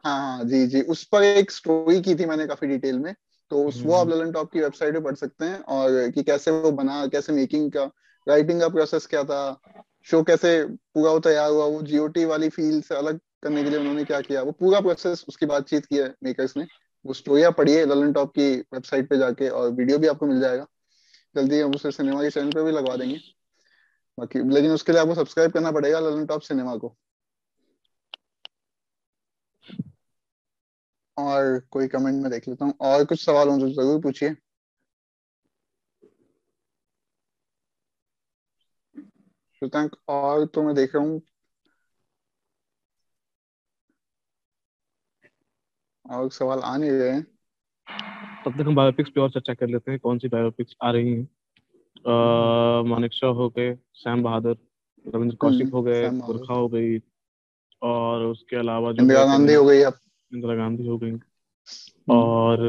हाँ हाँ जी जी, उस पर एक स्टोरी की थी मैंने काफी डिटेल में। तो उस वो आप हम्म। ललन टॉप की वेबसाइट पे पढ़ सकते हैं, और कि कैसे वो बना, कैसे मेकिंग का, राइटिंग का प्रोसेस क्या था, शो कैसे पूरा वो तैयार हुआ, वो जीओटी वाली फील से अलग करने के लिए उन्होंने क्या किया, वो पूरा प्रोसेस, उसकी बातचीत की है मेकर्स ने। वो स्टोरी आप पढ़िए ललन टॉप की वेबसाइट पे जाके, और वीडियो भी आपको मिल जाएगा। जल्दी हम उसे सिनेमा के चैनल पे भी लगवा देंगे। बाकी लेकिन उसके लिए आपको सब्सक्राइब करना पड़ेगा ललन टॉप सिनेमा को। और कोई कमेंट में देख लेता हूँ, और कुछ सवाल हो तो जरूर पूछिए। शशांक, और तो मैं देख रहा हूँ, और सवाल आ नहीं रहे हैं। तब तक हम बायोपिक्स पे और चर्चा कर लेते हैं, कौन सी बायोपिक्स आ रही हैं। मानेकशॉ हो गए, सैम बहादुर, रविंद्र कौशिक हो गए, सैम माहौल। गुरखा हो गई, और उसके अलावा जो है इंदिरा गांधी करीना, हो गई अब। इंदिरा गांधी हो गई, हम्म। और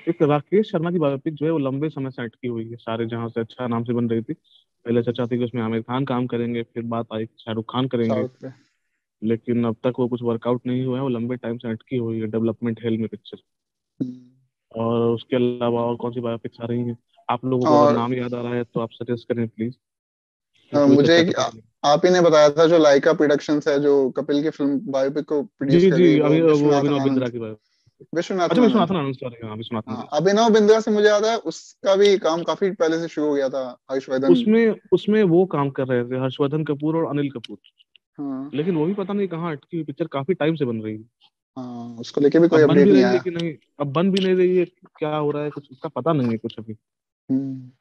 एक राकेश शर्मा की बायोपिक जो है वो लंबे समय से अटकी हुई है। सारे जहां से अच्छा नाम से बन रही थी। पहले चर्चा थी कि उसमें आमिर खान काम करेंगे, फिर बात आई कि शाहरुख खान करेंगे, साउथ पे। लेकिन अब तक वो कुछ वर्कआउट नहीं हुआ है। वो लंबे टाइम से अटकी हुई है डेवलपमेंट हेल में पिक्चर। हम्म। और उसके अलावा और कौन सी बायोपिक्स आ रही हैं? आप लोगों को अगर और नाम याद आ रहा है तो आप सजेस्ट करें प्लीज, हम पूरी मुझे चर्चा पे कर लेंगे। आप ही ने बताया था, जो लाइका प्रोडक्शंस है, जो कपिल की फिल्म बायोपिक को प्रोड्यूस जी कर जी, रही है, वो अभी वो विश्वनाथन अभिनव बिंद्रा आनंद। की बायोपिक। विश्वनाथन अच्छा, आनंद। विश्वनाथन आनंद, सॉरी, हाँ विश्वनाथन हाँ, आनंद। अभिनव बिंद्रा से मुझे याद है, उसका भी काम काफी पहले से शुरू हो गया था, हर्षवर्धन। उसमें उसमें वो काम कर रहे थे हर्षवर्धन कपूर और अनिल कपूर। हाँ लेकिन वो भी पता नहीं कहाँ अटकी हुई, पिक्चर काफी टाइम से बन रही है। हाँ, उसको लेके भी कोई अब बन अपडेट भी नहीं रही है आया। कि नहीं, अब बन भी नहीं रही है, क्या हो रहा है कुछ उसका पता नहीं है कुछ अभी। हम्म।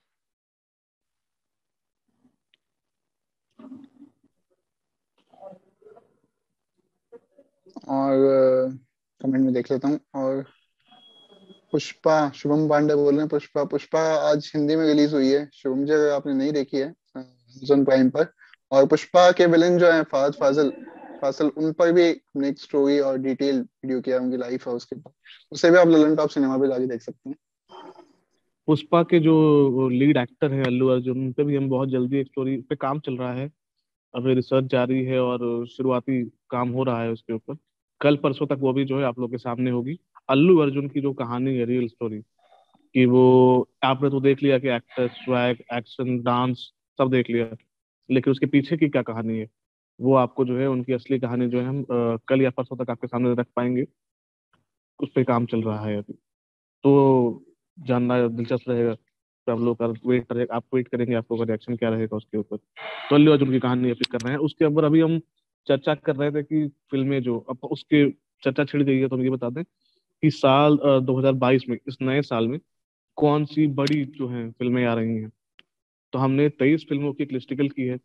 और कमेंट में देख लेता हूँ। और पुष्पा, शुभम पांडे बोल रहे हैं, पुष्पा पुष्पा आज हिंदी में रिलीज हुई है शुभम जी, अगर आपने नहीं देखी है, अमेजोन प्राइम पर। और पुष्पा के विलेन जो है फहद फाजिल, फासिल, उन पर भी हमने एक स्टोरी और डिटेल वीडियो किया, उनकी लाइफ है उसके ऊपर। उसे भी आप ललन टॉप सिनेमा पे जाके देख सकते हैं। पुष्पा के जो लीड एक्टर हैं अल्लू अर्जुन, उन पे भी हम बहुत जल्दी एक स्टोरी पे काम चल रहा है। अभी रिसर्च जारी है और शुरुआती काम हो रहा है उसके ऊपर। कल परसों तक वो भी जो है आप लोग के सामने होगी। अल्लू अर्जुन की जो कहानी है, रियल स्टोरी, कि वो, आपने तो देख लिया कि एक्टर, स्वैग, एक्शन, डांस सब देख लिया, लेकिन उसके पीछे की क्या कहानी है वो आपको जो है उनकी असली कहानी जो है हम कल या परसों तक आपके सामने रख पाएंगे। उस पर काम चल रहा है अभी। तो जानना दिलचस्प रहेगा, तो आप लोग का वेट रहे, आप वेट करेंगे आपको रिएक्शन क्या रहेगा उसके ऊपर। तो अल्लू अर्जुन की कहानी अभी कर रहे हैं, उसके ऊपर अभी हम चर्चा कर रहे थे कि फिल्में जो अब उसके चर्चा छिड़ गई है, तो हम ये बता दें कि साल 2022 में, इस नए साल में कौन सी बड़ी जो है फिल्में आ रही हैं। तो हमने 23 फिल्मों की एक लिस्टिकल की है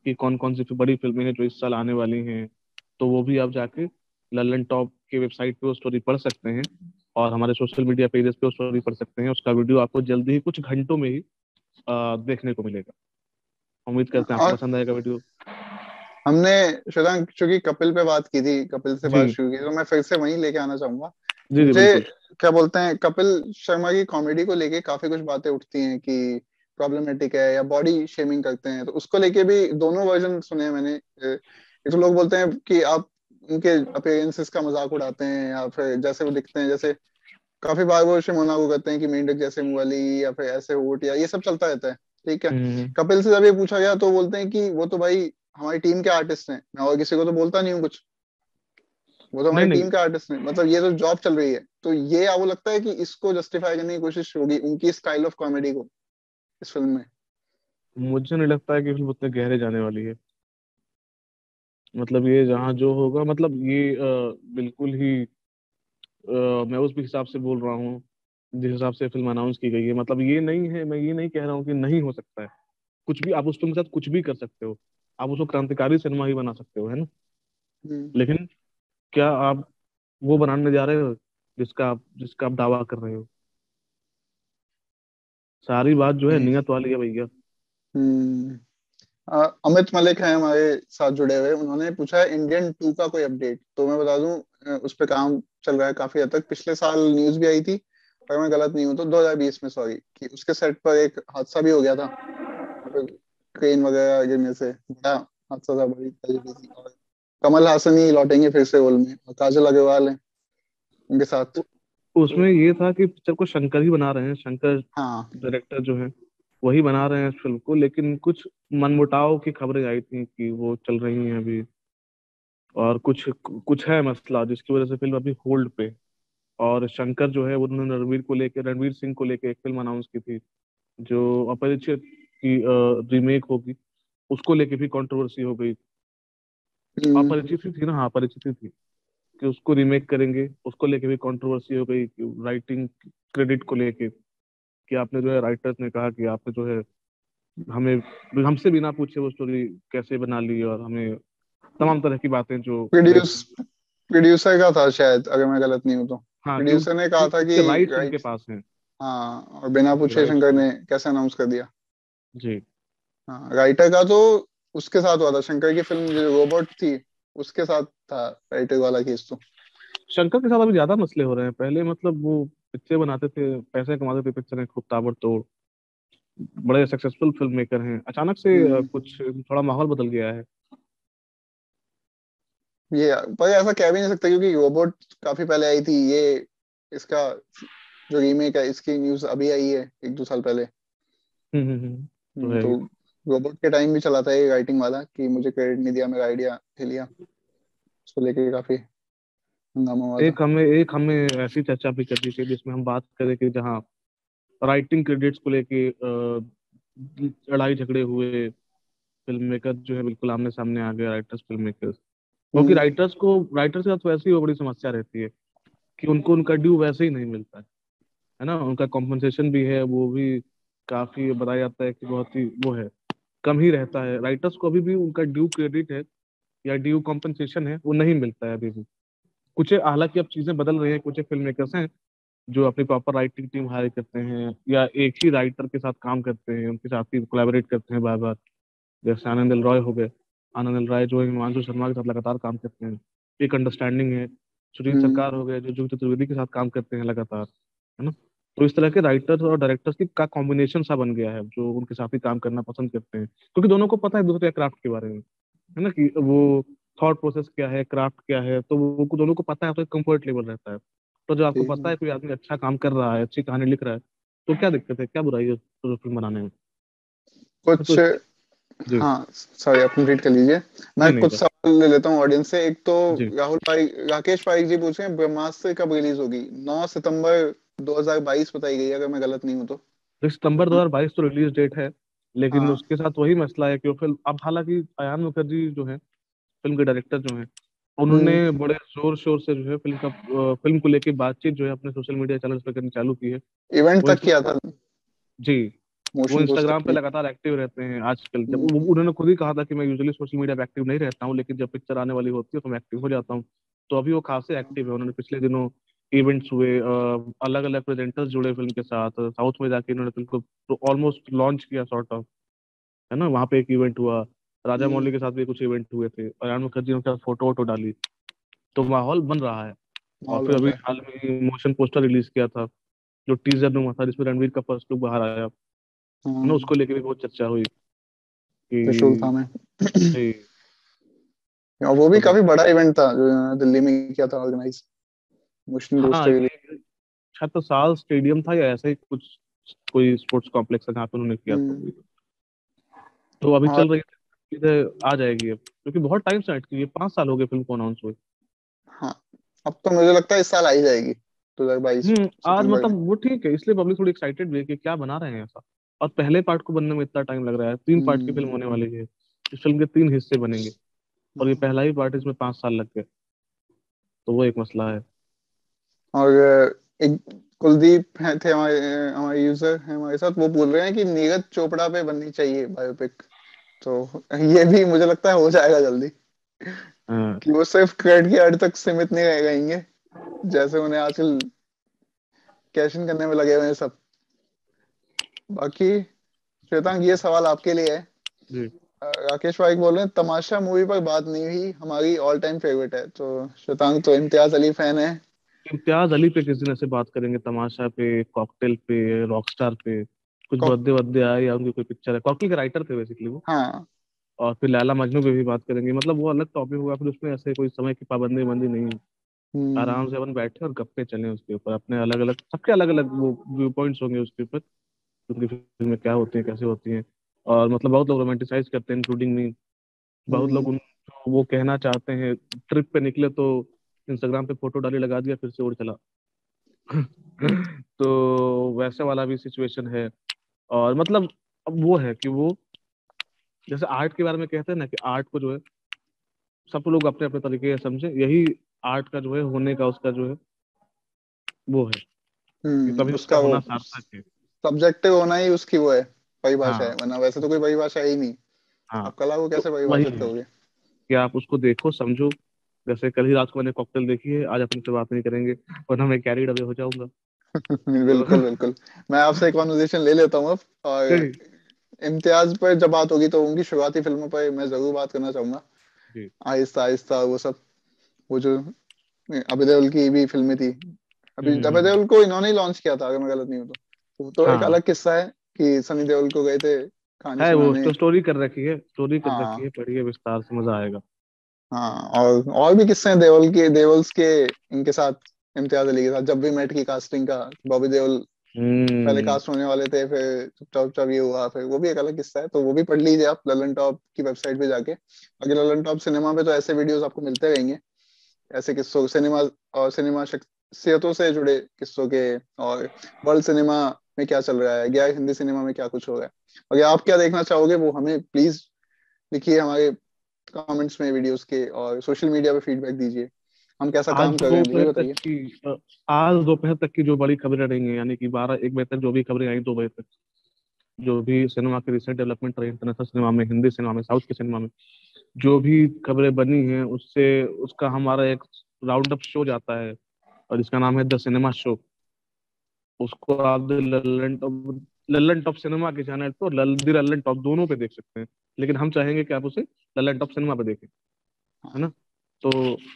कि कौन कौन सी बड़ी फिल्में हैं जो इस साल आने वाली हैं। तो वो भी आप जाके लल्लन टॉप के वेबसाइट पे वो स्टोरी पढ़ सकते हैं, और हमारे सोशल मीडिया पेजेस पे वो स्टोरी पढ़ सकते हैं। उसका वीडियो आपको जल्दी ही कुछ घंटों में ही देखने को मिलेगा। उम्मीद करते हैं आपको और पसंद आएगा वीडियो। हमने शशांक चूंकि कपिल पे बात की थी, कपिल से बात जी शुरू की, तो मैं फिर से वहीं लेके आना चाहूंगा। जी जी मुझे बिल्कुल। क्या बोलते हैं, कपिल शर्मा की कॉमेडी को लेके काफी कुछ बातें उठती हैं कि प्रॉब्लमेटिक है या बॉडी शेमिंग करते हैं, तो उसको लेके भी दोनों वर्जन सुने हैं मैंने। एक तो लोग बोलते हैं कि आप उनके अपीयरेंसेस का मजाक उड़ाते हैं, या फिर जैसे वो दिखते हैं, जैसे काफी बार वो शिमोना को कहते हैं कि मेंढक जैसे मुंह वाली, या फिर ऐसे होट, या ये सब चलता रहता है। ठीक है। हम्म। कपिल से जब ये पूछा गया तो बोलते हैं कि वो तो भाई हमारी टीम के आर्टिस्ट हैं, मैं और किसी को तो बोलता नहीं हूँ कुछ, वो तो नहीं हमारी नहीं, टीम के आर्टिस्ट हैं, मतलब ये तो जॉब चल रही है। तो ये आपको लगता है कि इसको जस्टिफाई करने की कोशिश होगी उनकी स्टाइल ऑफ कॉमेडी को इस फिल्म में? मुझे नहीं लगता है कि फिल्म उतने गहरे जाने वाली है। मतलब ये जहाँ जो होगा, मतलब ये बिल्कुल ही मैं उस भी हिसाब से बोल रहा हूँ जिस हिसाब से फिल्म अनाउंस की गई है। मतलब ये नहीं है, मैं ये नहीं कह रहा हूँ कि नहीं हो सकता है। कुछ भी आप उस फिल्म के साथ कुछ भी कर सकते हो। आप उसको क्रांतिकारी सिनेमा ही बना सकते हो, है ना। हम्म। लेकिन क्या आप वो बनाने जा रहे हो जिसका आप दावा कर रहे हो। सारी बात जो है हम्म। नियत वाली है भैया। हम्म। अमित मलिक है हमारे साथ जुड़े हुए, उन्होंने पूछा है इंडियन 2 का कोई अपडेट। तो मैं बता दूं, उस पर काम चल रहा है काफी हद तक। पिछले साल न्यूज भी आई थी, अगर मैं गलत नहीं हूं तो 2020 में, सॉरी, कि उसके सेट पर एक हादसा भी हो गया था, वहाँ पे क्रेन वगैरह गिरने से बड़ा हादसा था, बड़ी ट्रेजेडी थी। और कमल हासन ही लौटेंगे फिर से रोल में, और काजल अग्रवाल है उनके साथ। उ- उसमें ये था कि पिक्चर को शंकर ही बना रहे हैं, शंकर हाँ। डायरेक्टर जो है वही बना रहे हैं इस फिल्म को। लेकिन कुछ मनमुटाव की खबरें आई थी कि वो चल रही हैं अभी, और कुछ कुछ है मसला जिसकी वजह से फिल्म अभी होल्ड पे। और शंकर जो है उन्होंने रणवीर सिंह को लेके एक फिल्म अनाउंस की थी जो अपरिचित की रीमेक होगी। उसको लेके भी कंट्रोवर्सी हो गई। हम्म। अपरिचित ही थी ना, हाँ अपरिचित ही थी, कि उसको रीमेक करेंगे। उसको लेके भी कंट्रोवर्सी हो गई राइटिंग क्रेडिट को लेके, कि आपने जो है राइटर्स ने कहा कि आपने जो है हमें हमसे बिना पूछे वो स्टोरी कैसे बना ली, और हमें तमाम तरह की बातें जो प्रोड्यूस रहती। प्रोड्यूसर का था शायद, अगर मैं गलत नहीं हूँ तो। हाँ प्रोड्यूसर ने कहा क्योंकि था कि उसके राइट्स उनके राइट। पास हैं। हाँ, और बिना उसके पूछे राइट्स शंकर हैं। ने कैसे अनाउंस कर दिया। जी। हाँ, राइटर का तो उसके साथ हुआ था, शंकर की फिल्म जो रोबोट थी उसके साथ था राइटर वाला केस तो। शंकर के साथ अभी ज्यादा मसले हो रहे हैं। पहले मतलब वो पिक्चर बनाते थे, पैसे कमाते थे पिक्चर में खूब ताबड़तोड़, बड़े सक्सेसफुल फिल्म मेकर हैं। अचानक से हम्म। कुछ थोड़ा माहौल बदल गया है। ये पर ऐसा कह भी नहीं सकता, क्योंकि रोबोट काफी पहले आई थी ये। इसका जो रीमेक है इसकी न्यूज अभी आई है 1-2 साल पहले। तो है तो ही। रोबोट के टाइम भी चला था ये राइटिंग वाला कि मुझे क्रेडिट नहीं दिया, मेरा आइडिया ले लिया। उसको लेके काफी हंगामा हुआ था। एक हमें ऐसी चर्चा भी करनी चाहिए जिसमें हम बात करें कि जहाँ राइटिंग क्रेडिट्स को लेके लड़ाई झगड़े हुए, फिल्म मेकर जो है बिल्कुल आमने सामने आ गए, राइटर्स फिल्म मेकर्स। क्योंकि हम्म। राइटर्स के साथ वैसे ही वो बड़ी समस्या रहती है कि उनको उनका ड्यू वैसे ही नहीं मिलता है ना। उनका कॉम्पनसेशन भी है, वो भी काफी बताया जाता है कि बहुत ही वो है, कम ही रहता है। राइटर्स को अभी भी उनका ड्यू क्रेडिट है या ड्यू कॉम्पनसेशन है वो नहीं मिलता है अभी भी। कुछ हालांकि अब चीजें बदल रही हैं, कुछ फिल्म मेकर्स हैं जो अपनी प्रॉपर राइटिंग टीम हायर करते हैं या एक ही राइटर के साथ काम करते हैं, उनके साथ ही कोलैबोरेट करते हैं बार बार। जैसे आनंद एल रॉय हो गए। आनंद एल रॉय जो है हिमांशु शर्मा के साथ लगातार काम करते हैं, एक अंडरस्टैंडिंग है। सुनील हम्म। सरकार हो गए जो जुगत चतुर्वेदी के साथ काम करते हैं लगातार, है ना। तो इस तरह के राइटर्स और डायरेक्टर्स की का कॉम्बिनेशन सा बन गया है जो उनके साथ ही काम करना पसंद करते हैं, क्योंकि दोनों को पता है दूसरे क्राफ्ट के बारे में, है ना, कि वो थॉट प्रोसेस क्या है, क्राफ्ट क्या है। तो वो दोनों को पता है, तो एक कंफर्ट लेवल रहता है। तो जब आपको ठीक पता है। है कोई आदमी अच्छा काम कर रहा है, अच्छी कहानी लिख रहा है, तो क्या दिक्कत है, क्या बुराई है फिल्म बनाने में। कुछ तो जी। हाँ सॉरी, आप कंप्लीट कर लीजिए। मैं नहीं नहीं कुछ बस। सवाल ले लेता हूँ ऑडियंस से। एक तो जी। राहुल पारिक, राकेश पारिक जी पूछ रहे हैं ब्रह्मास्त्र कब रिलीज होगी। 9 सितंबर 2022 बताई गई है, अगर मैं गलत नहीं हूँ तो। तो सितंबर 2022 तो रिलीज डेट है, लेकिन हाँ। उसके साथ वही मसला है कि वो फिल्म अब, हालांकि अयान मुखर्जी जो है फिल्म के डायरेक्टर जो है, उन्होंने हम्म। बड़े जोर शोर से जो है फिल्म को लेके बातचीत जो है अपने सोशल मीडिया चैनल्स पे करनी चालू की है। इवेंट वो तक किया इंस्टा था, जी। वो मोशन पोस्टर इंस्टाग्राम पे की। लगातार एक्टिव रहते हैं आजकल। जब हम्म। उन्होंने खुद ही कहा था कि मैं यूजुअली सोशल मीडिया पे एक्टिव नहीं रहता हूँ, लेकिन जब पिक्चर आने वाली होती है तो मैं एक्टिव हो जाता हूँ। तो अभी वो खासे एक्टिव है। उन्होंने पिछले दिनों इवेंट्स हुए, अलग अलग प्रेजेंटर्स जुड़े फिल्म के साथ, साउथ में जाके इन्होंने फिल्म को ऑलमोस्ट लॉन्च किया सॉर्ट ऑफ, है ना। वहाँ पे एक इवेंट हुआ, राजा हम्म। मौली के साथ भी कुछ इवेंट हुए थे, अयान मुखर्जी ने उसके साथ फोटो वोटो डाली। तो माहौल बन रहा है। और माहौल फिर बन अभी रहा है। हाल में मोशन पोस्टर रिलीज किया था, जो टीजर में हुआ था, जिसमें रणवीर का फर्स्ट लुक बाहर आया, है ना। हाँ, उसको लेके भी बहुत चर्चा हुई त्रिशूल था कि मैं। भाई, और वो भी तो काफी बड़ा इवेंट था जो इन्होंने दिल्ली में किया था ऑर्गेनाइज, मोशन हाँ, पोस्टर के लिए। ये छत्रसाल स्टेडियम था या ऐसे ही कुछ, कोई स्पोर्ट्स कॉम्प्लेक्स है जहाँ पे उन्होंने किया था। हम्म। तो अभी और चल रही है, इधर आ जाएगी अब, क्योंकि बहुत टाइम से अटकी है, 5 साल हो गए फिल्म को अनाउंस हुए। हाँ, अब तो मुझे लगता है इस साल आ ही जाएगी, 2022 आज सितंबर मतलब में। वो ठीक है, इसलिए पब्लिक थोड़ी एक्साइटेड भी है कि क्या बना रहे हैं ऐसा। और पहले पार्ट को बनने में इतना टाइम लग रहा है, 3 पार्ट की फिल्म हम्म। होने वाली है, इस फिल्म के 3 हिस्से बनेंगे, और ये हाँ। पहला ही पार्ट, इसमें 5 साल लग गए। तो वो एक मसला है। और एक कुलदीप है थे हमारे, हमारे यूजर है हमारे साथ, वो बोल रहे हैं कि नीरज चोपड़ा पे बननी चाहिए बायोपिक। तो ये भी मुझे लगता है हो जाएगा जल्दी, हाँ। कि वो सिर्फ क्रेड की अर्थ तक सीमित नहीं रह रहेंगे, जैसे उन्हें आजकल कैश इन करने में लगे हुए हैं सब। बाकी श्वेतांग, ये सवाल आपके लिए है। जी। राकेश भाई बोल रहे हैं तमाशा मूवी पर बात नहीं हुई, हमारी ऑल टाइम फेवरेट है। तो श्वेतांग तो इम्तियाज अली फैन है। इम्तियाज अली पे किस दिन ऐसे बात करेंगे, तमाशा पे, कॉकटेल पे, रॉकस्टार पे, कुछ बर्थडे वर्थडे आए या उनकी कोई पिक्चर है, कॉकटेल के राइटर थे बेसिकली वो। हाँ। और फिर लैला मजनू पे भी बात करेंगे, मतलब वो अलग टॉपिक होगा, फिर उसमें ऐसे कोई समय की पाबंदी बंदी नहीं है। हम्म। आराम से अपन बैठे और गप्पे चले उसके ऊपर, अपने अलग अलग, सबके अलग अलग वो व्यू पॉइंट्स होंगे उसके ऊपर, उनकी फिल्म में क्या होती है, कैसे होती है। और मतलब बहुत लोग रोमांटिसाइज करते हैं, इंक्लूडिंग मी। बहुत लोग हम्म। वो कहना चाहते हैं, ट्रिप पे निकले तो इंस्टाग्राम पे फोटो डाली, लगा दिया, फिर से उड़ चला। तो वैसे वाला भी सिचुएशन है। और मतलब अब वो है कि वो, जैसे आर्ट के बारे में कहते हैं ना, कि आर्ट को जो है सब लोग अपने अपने तरीके से समझे, यही आर्ट का जो है होने का, उसका जो है वो है, कि तभी उसका उसका वो होना सार्थक है। सब्जेक्टिव होना ही उसकी वो है, परिभाषा है, हाँ। वरना वैसे तो कोई परिभाषा है ही नहीं। हाँ। आप कला को तो कैसे वही परिभाषित है करोगे। कि आप उसको देखो समझो। जैसे कल ही रात को मैंने कॉकटेल देखी है, आज अपन से बात नहीं करेंगे, वरना मैं कैरिड अवे हो जाऊंगा। तो बिल्कुल बिल्कुल। मैं आपसे एक कॉन्वर्सेशन ले लेता हूँ अब। और जी। इम्तियाज पर जब बात होगी तो उनकी शुरुआती फिल्मों पर मैं जरूर बात करना चाहूंगा। जी। आहिस्ता आहिस्ता वो सब, वो जो अभय देओल की भी फिल्में थी। अभी अभय हम्म। देओल को इन्होंने ही लॉन्च किया था, अगर मैं गलत नहीं हूँ तो। वो तो एक हाँ, अलग किस्सा है कि सनी देओल को गए थे कहानी है वो सुनाने। तो स्टोरी कर रखी है, स्टोरी कर रखी हाँ। है, पढ़िए विस्तार से, मजा आएगा। हाँ, और भी किस्से हैं देओल के, देओल्स के, इनके साथ, इम्तियाज अली के साथ जब भी मेट की कास्टिंग का। बॉबी देओल पहले हम्म। कास्ट होने वाले थे, फिर चुपचाप चुपचाप ये हुआ, फिर वो भी एक अलग किस्सा है। तो वो भी पढ़ लीजिए आप ललन टॉप की वेबसाइट पे जाके। बाकी ललन टॉप सिनेमा पे तो ऐसे वीडियोस आपको मिलते रहेंगे, ऐसे किस्सों, सिनेमा और सिनेमा शख्सियतों से जुड़े किस्सों के, और वर्ल्ड सिनेमा में क्या चल रहा है, गैर हिंदी सिनेमा में क्या कुछ हो रहा है। अगर आप क्या देखना चाहोगे वो हमें प्लीज लिखिए हमारे कमेंट्स में वीडियोस के, और सोशल मीडिया पे फीडबैक दीजिए। हम कैसा आज काम कर रहे हैं वो भी दोपहर तक बताइए। की आज दोपहर तक की जो बड़ी खबरें रही हैं, यानी कि 12-1 बजे तक जो भी खबरें आई, 2 बजे तक जो भी सिनेमा की रिसेंट डेवलपमेंट रही, इंटरनेशनल सिनेमा में, हिंदी सिनेमा में, साउथ के सिनेमा में जो भी खबरें बनी हैं, उससे उसका हमारा एक राउंड अप शो जाता है, और इसका नाम है द सिनेमा शो। उसको आप लल्लन टॉप सिनेमा के चैनल तो दी लल्लन टॉप दोनों पे देख सकते हैं, लेकिन हम चाहेंगे कि आप उसे लल्लन टॉप सिनेमा पे देखें, है हाँ। ना। तो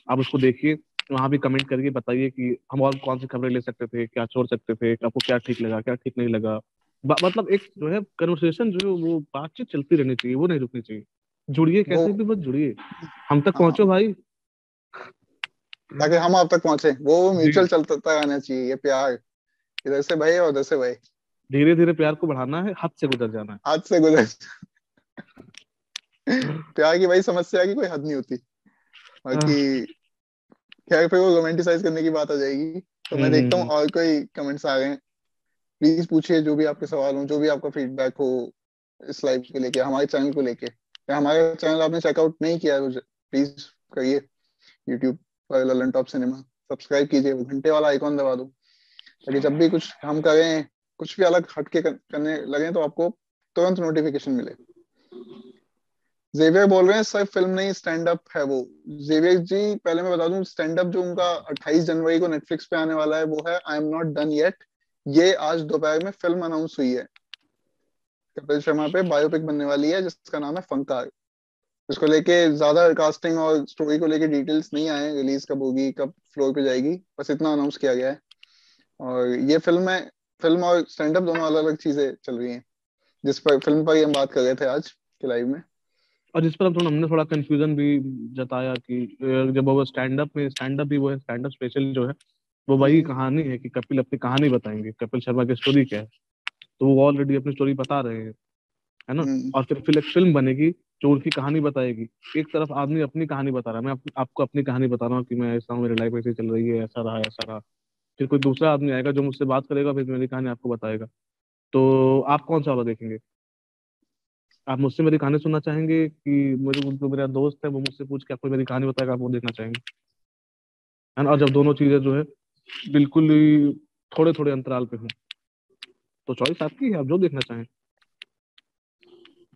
आप उसको देखिए, वहां भी कमेंट करके बताइए कि हम और कौन सी खबरें ले सकते थे, क्या छोड़ सकते थे, आपको क्या ठीक लगा, क्या ठीक नहीं लगा। मतलब एक जो है कन्वर्सेशन, जो है वो बातचीत चलती रहनी चाहिए, वो नहीं रुकनी चाहिए। जुड़िए, वो। कैसे भी बस जुड़िए, हम तक हाँ, पहुंचो भाई। ताकि हम आप तक पहुंचे, वो जी। म्यूचुअल चलता रहना चाहिए, ये प्यार, इधर से भाई और उधर से भाई, धीरे धीरे प्यार को बढ़ाना है, हद से गुजर जाना है। हाथ से गुजर। प्यार की भाई समस्या की कोई हद नहीं होती। बाकी खैर फिर वो रोमांटिसाइज करने की बात आ जाएगी। तो मैं देखता हूँ हम्म। और कोई कमेंट्स आ गए हैं। प्लीज पूछिए जो भी आपके सवाल हो, जो भी आपका फीडबैक हो इस लाइव को लेके, हमारे चैनल को लेके, या हमारा चैनल आपने चेकआउट नहीं किया है तो प्लीज करिए। यूट्यूब पर ललन टॉप सिनेमा सब्सक्राइब कीजिए, वो घंटे वाला आइकॉन दबा दो, ताकि जब भी कुछ हम करें, कुछ भी अलग हटके करने लगे तो आपको तुरंत नोटिफिकेशन मिले। जेवियर बोल रहे हैं सर फिल्म नहीं स्टैंड अप है वो। जेवियर जी पहले मैं बता दूं, स्टैंड अप जो उनका 28 जनवरी को नेटफ्लिक्स पे आने वाला है वो है I am not done yet. ये आज दोपहर में फिल्म अनाउंस हुई है, कपिल शर्मा पे बायोपिक बनने वाली है जिसका नाम है फंकार। इसको लेके ज्यादा कास्टिंग और स्टोरी को लेके डिटेल्स नहीं आए, रिलीज कब होगी, कब फ्लोर पे जाएगी, बस इतना अनाउंस किया गया है। और ये फिल्म और स्टैंड अप दोनों अलग अलग चीजें चल रही हैं, जिस पर फिल्म पर ही हम बात कर रहे थे आज के लाइव में। और जिस पर हम थोड़ा हमने थोड़ा कंफ्यूजन भी जताया कि जब वो स्टैंड अप भी वो है, स्टैंड अप स्पेशल जो है वो वही हम्म। कहानी है कि कपिल अपनी कहानी बताएंगे, कपिल शर्मा की स्टोरी क्या है। तो वो ऑलरेडी अपनी स्टोरी बता रहे हैं, है ना। हम्म। और फिर एक फिल्म बनेगी जो उनकी कहानी बताएगी। एक तरफ आदमी अपनी कहानी बता रहा है, मैं आपको अपनी कहानी बता रहा हूँ कि मैं ऐसा हूँ, मेरी लाइफ ऐसी चल रही है, ऐसा रहा ऐसा रहा। फिर कोई दूसरा आदमी आएगा जो मुझसे बात करेगा, फिर मेरी कहानी आपको बताएगा। तो आप कौन सा वाला देखेंगे? आप मुझसे मेरी कहानी सुनना चाहेंगे कि मुझे जो मेरा दोस्त है वो मुझसे पूछ के आपको मेरी कहानी बताएगा, आप वो देखना चाहेंगे? है ना। और जब दोनों चीजें जो है बिल्कुल ही थोड़े थोड़े अंतराल पे हों, तो चॉइस आपकी है, आप जो देखना चाहें।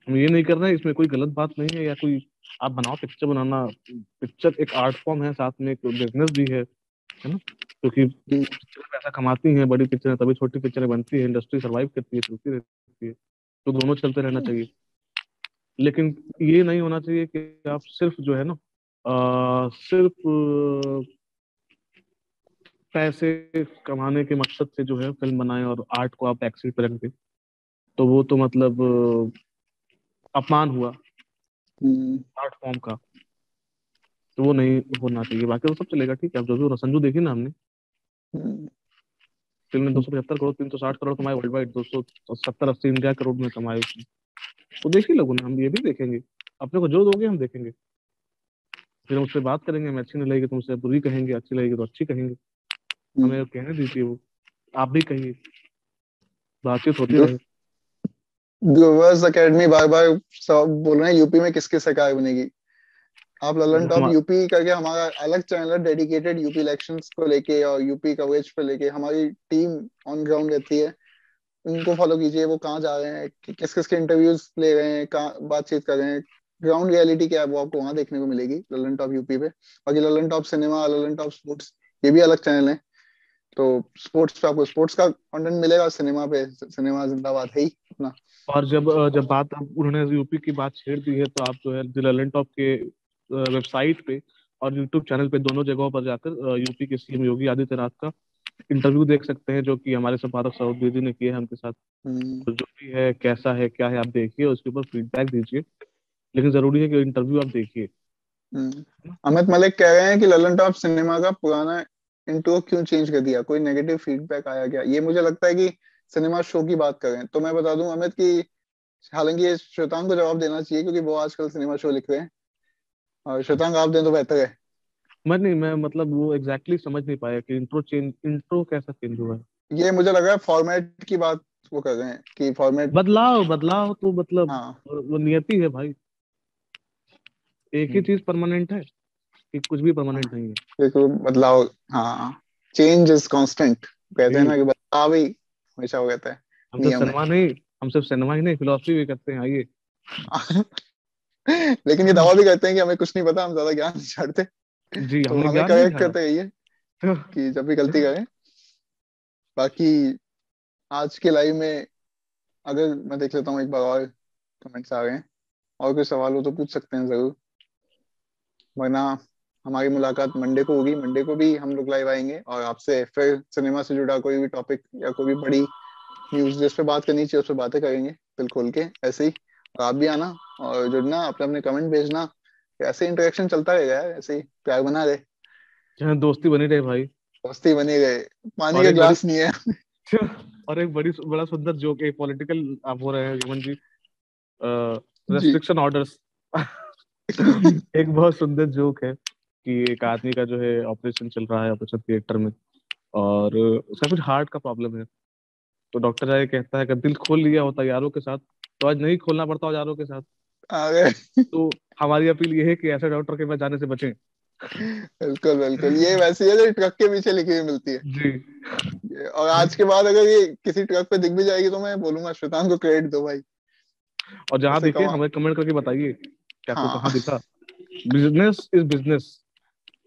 हम ये नहीं कर रहे हैं, इसमें कोई गलत बात नहीं है या कोई। आप बनाओ, पिक्चर बनाना, पिक्चर एक आर्ट फॉर्म है, साथ में एक बिजनेस भी है ना। क्योंकि हम्म। पिक्चर पैसा कमाती हैं, बड़ी पिक्चरें तभी छोटी पिक्चरें बनती है, इंडस्ट्री सर्वाइव करती है, चलती रहती है। तो दोनों चलते रहना चाहिए। लेकिन ये नहीं होना चाहिए कि आप सिर्फ जो है ना सिर्फ पैसे कमाने के मकसद से जो है फिल्म बनाएं और आर्ट को आप एक्सिट पे रख दें। तो वो तो मतलब अपमान हुआ हम्म। आर्ट फॉर्म का। तो वो नहीं होना चाहिए। बाकी तो सब चलेगा, ठीक है। अब जो भी हो रहा, संजू देखी ना हमने, हम्म। फिल्म ने 275 करोड़, 360 करोड़ कमाए वर्ल्ड वाइड, 270-80 इंडिया करोड़ में कमाए उसने। तो देख ही लोगों ने, हम ये भी देखेंगे। अपने को जो दोगे हम देखेंगे। फिर हम उससे बात करेंगे, हमें अच्छी नहीं लगेगी तो मुझसे बुरी कहेंगे, अच्छी लगेगी तो अच्छी कहेंगे। हमें कहने दीजिए वो, आप भी कहिए, बातचीत होती रहे। ग्लोवर्स एकेडमी बार बार सब बोल रहे हैं यूपी में किसकी सरकार बनेगी। आप ललन टॉप हम यूपी करके हमारा अलग चैनल है डेडिकेटेड यूपी इलेक्शंस को लेके और यूपी कवरेज पे लेके, हमारी टीम ऑन ग्राउंड रहती है। उनको फॉलो कीजिए, वो कहाँ जा रहे हैं, किस किस के इंटरव्यूज ले रहे हैं, कहाँ बातचीत कर रहे हैं, ग्राउंड रियलिटी क्या है वो आपको वहां देखने को मिलेगी ललन टॉप यूपी पे। बाकी Lalan top cinema, Lalan top sports, ये भी अलग चैनल है। तो स्पोर्ट्स पे आपको स्पोर्ट्स का कंटेंट मिलेगा, सिनेमा पे सिनेमा जिंदाबाद है ही अपना। और जब बात उन्होंने यूपी की बात छेड़ दी है, तो आप जो है दिल टॉप के वेबसाइट पे और यूट्यूब चैनल पे दोनों जगहों पर जाकर यूपी के सीएम योगी आदित्यनाथ का इंटरव्यू देख सकते हैं, जो कि हमारे संपादक सौरभ द्विवेदी ने किया है उनके साथ। हम्म। तो जो भी है, कैसा है क्या है, आप देखिए, उसके ऊपर फीडबैक दीजिए। लेकिन जरूरी है कि इंटरव्यू आप देखिए। अमित मलिक कह रहे हैं कि ललन टॉप सिनेमा का पुराना इंट्रो क्यों चेंज कर दिया, कोई नेगेटिव फीडबैक आया क्या? ये मुझे लगता है कि सिनेमा शो की बात करें तो मैं बता दूं अमित की, हालांकि ये श्वेतांग को जवाब देना चाहिए क्योंकि वो आजकल सिनेमा शो लिख रहे हैं, और श्वेतांग आप दें तो बेहतर है। मैं मतलब वो एग्जैक्टली समझ नहीं पाया कि इंट्रो कैसा चेंज हुआ है। ये मुझे लग रहा है फॉर्मेट की बात वो कर रहे हैं कि फॉर्मेट। बदलाव बदलाव तो मतलब हाँ। वो नियति है भाई। एक ही हम्म। चीज परमानेंट है कि कुछ भी हाँ, परमानेंट नहीं है। देखो बदलाव, हाँ, चेंज इज कांस्टेंट, कहते हैं ना जी। कि बदलाव ही हमेशा वो कहता है, हम सिर्फ नियम है। सिनेमा नहीं, हम सिर्फ सिनेमा ही नहीं, फिलोसफी भी करते हैं, आइए। लेकिन ये दावा भी करते हैं कि हमें कुछ नहीं पता, हम ज्यादा ज्ञान नहीं छाड़ते। जी, तो हमने हमें ज्ञान नहीं करेक्ट झाड़ा। करते रहिए कि जब भी गलती करें। बाकी आज के लाइव में अगर मैं देख लेता हूँ एक बार और कमेंट्स आ गए हैं, और कोई सवाल हो तो पूछ सकते हैं जरूर, वरना हमारी मुलाकात मंडे को होगी। मंडे को भी हम लोग लाइव आएंगे और आपसे फिर सिनेमा से जुड़ा कोई भी टॉपिक या कोई भी बड़ी न्यूज जिस पे बात करनी चाहिए उस पर बातें करेंगे दिल खोल के, ऐसे ही। और आप भी आना और जुड़ना, अपने अपने कमेंट भेजना, ऐसे इंटरेक्शन चलता रहेगा यार, ऐसे ही प्यार बना रहे, जहाँ दोस्ती बनी रहे भाई। दोस्ती बने गए। पानी और का एक बड़ी ग्लास नहीं है। और एक बड़ा सुंदर जोक, एक पॉलिटिकल आप हो रहे हैं यमन जी, जी। Restriction orders. एक बहुत सुंदर जोक है कि एक आदमी का जो है ऑपरेशन चल रहा है ऑपरेशन थिएटर में, और उसका कुछ हार्ट का प्रॉब्लम है। तो डॉक्टर आए कहता है कि दिल खोल लिया होता यारों के साथ, तो आज नहीं खोलना पड़ता औजारों के साथ। आ गए। तो हमारी अपील ये है कि ऐसे डॉक्टर के पास जाने से बचें। बिल्कुल बिल्कुल, ये वैसी है जो ट्रक के पीछे लिखी हुई मिलती है। जी। और आज के बाद अगर ये किसी ट्रक पे दिख भी जाएगी तो मैं बोलूंगा श्वेतांग को क्रेडिट दो भाई, और जहाँ ऐसे देखे कमा। हमें कमेंट करके बताइए कि आपको हाँ कहाँ दिखा। बिजनेस इज बिजनेस,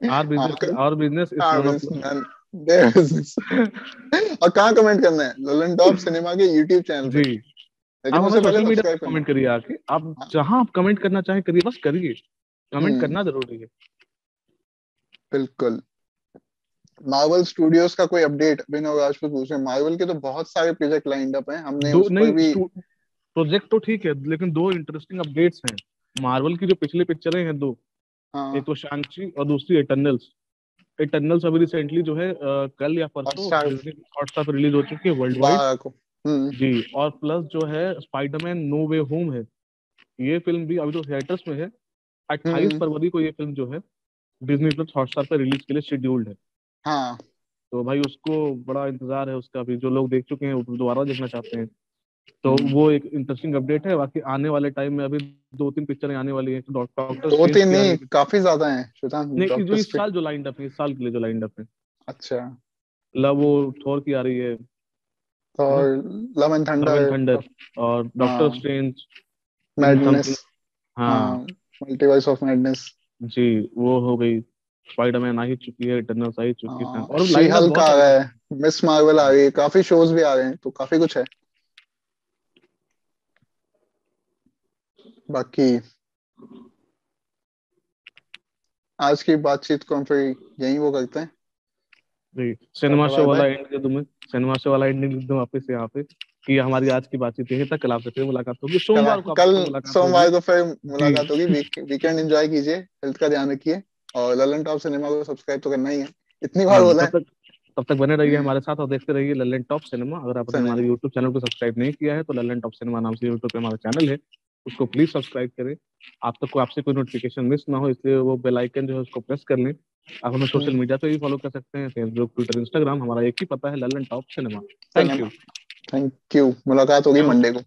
हाँ आवर बिजनेस इज हाँ none of business, their business। और कहाँ कमेंट करना है? ललन टॉप सिनेमा के यूट्यूब चैनल पे, जी। लेकिन आप उससे हमें पहले सोशल मीडिया सब्सक्राइब पर करना है। कमेंट करिए आके, आप हाँ। जहां आप कमेंट करना चाहें करिए, बस करिए। कमेंट हम्म। करना जरूरी है। बिल्कुल। मार्वल स्टूडियोज का कोई अपडेट? अभिनव राजपूत पूछ रहे हैं, मार्वल के तो बहुत सारे प्रोजेक्ट लाइंड अप हैं, हमने दो उस पर नहीं, भी। प्रोजेक्ट तो ठीक है, लेकिन दो इंटरेस्टिंग अपडेट्स हैं। मार्वल की जो पिछली पिक्चरें हैं दो, एक हाँ। तो शांची और दूसरी इटर्नल्स। इटर्नल्स अभी रिसेंटली जो है कल या परसों हॉटस्टार डिज्नी हॉटस्टार पर रिलीज हो चुकी है वर्ल्ड वाइड। 12 को। हम्म। जी। और प्लस जो है स्पाइडरमैन नो वे होम है, ये फिल्म भी अभी तो थिएटर्स में है। 28 हम्म। फरवरी को ये फिल्म जो है डिज्नी प्लस हॉटस्टार पर रिलीज के लिए शेड्यूल्ड है। हाँ। तो भाई उसको बड़ा इंतजार है उसका भी, जो लोग देख चुके हैं वो दोबारा देखना चाहते हैं। तो हम्म। वो एक इंटरेस्टिंग अपडेट है। बाकी आने वाले टाइम में अभी दो तीन पिक्चरें आने वाली हैं, डॉक्टर दो स्ट्रेंज तीन की आ नहीं, रही है। काफी ज्यादा है श्वेतांग, नहीं, जो डॉक्टर इस स्ट्रेंज। साल जो लाइंड अप है, इस साल के लिए जो लाइंड अप है, अच्छा। मतलब वो थोर की आ रही है ना, और love and love and thunder. Thunder, और डॉक्टर हाँ। Strange in madness. समथिंग। हाँ। हाँ। Multiverse of madness. जी। वो हो गई। स्पाइडरमैन आ ही चुकी है, इटर्नल्स आ ही चुकी है, हाँ, और शी लाइंड अप हल्क बहुत आ सारी रहा चीजें हैं। है, मिस मार्वल आ रही है, काफी शोज भी आ रहे हैं, तो काफी कुछ है। बाकी आज की बातचीत को हम फिर यहीं वो करते हैं। जी। सिनेमा टाटा शो बाय वाला बाय। एंड दे दूं मैं, सिनेमा शो वाला एंडिंग लिख दूं वापस यहाँ पे कि हमारी आज की बातचीत यही तक, कल आपसे फिर मुलाकात होगी, कल सोमवार को आपसे कल फिर मुलाकात होगी। सोमवार को फिर जी। मुलाकात होगी। वीकेंड एंजॉय कीजिए, हेल्थ का ध्यान रखिए। और ललन टॉप सिनेमा को सब्सक्राइब तो करना ही है, इतनी बार बोला तब है। तक, तब तक बने रहिए हमारे साथ और देखते रहिए लल्लन टॉप सिनेमा। अगर आपने हमारे सिनेमा। यूट्यूब चैनल को सब्सक्राइब नहीं किया है तो लल्लन टॉप सिनेमा नाम से यूट्यूब पे हमारा चैनल है, उसको प्लीज सब्सक्राइब करें। आप तक को आपसे कोई नोटिफिकेशन मिस ना हो, इसलिए वो बेल आइकन जो है उसको प्रेस कर लें। आप हमें सोशल हम्म। मीडिया पे भी फॉलो कर सकते हैं, फेसबुक ट्विटर इंस्टाग्राम, हमारा एक ही पता है, Lallan top cinema. Thank cinema. You. Thank you, मुलाकात होगी मंडे को।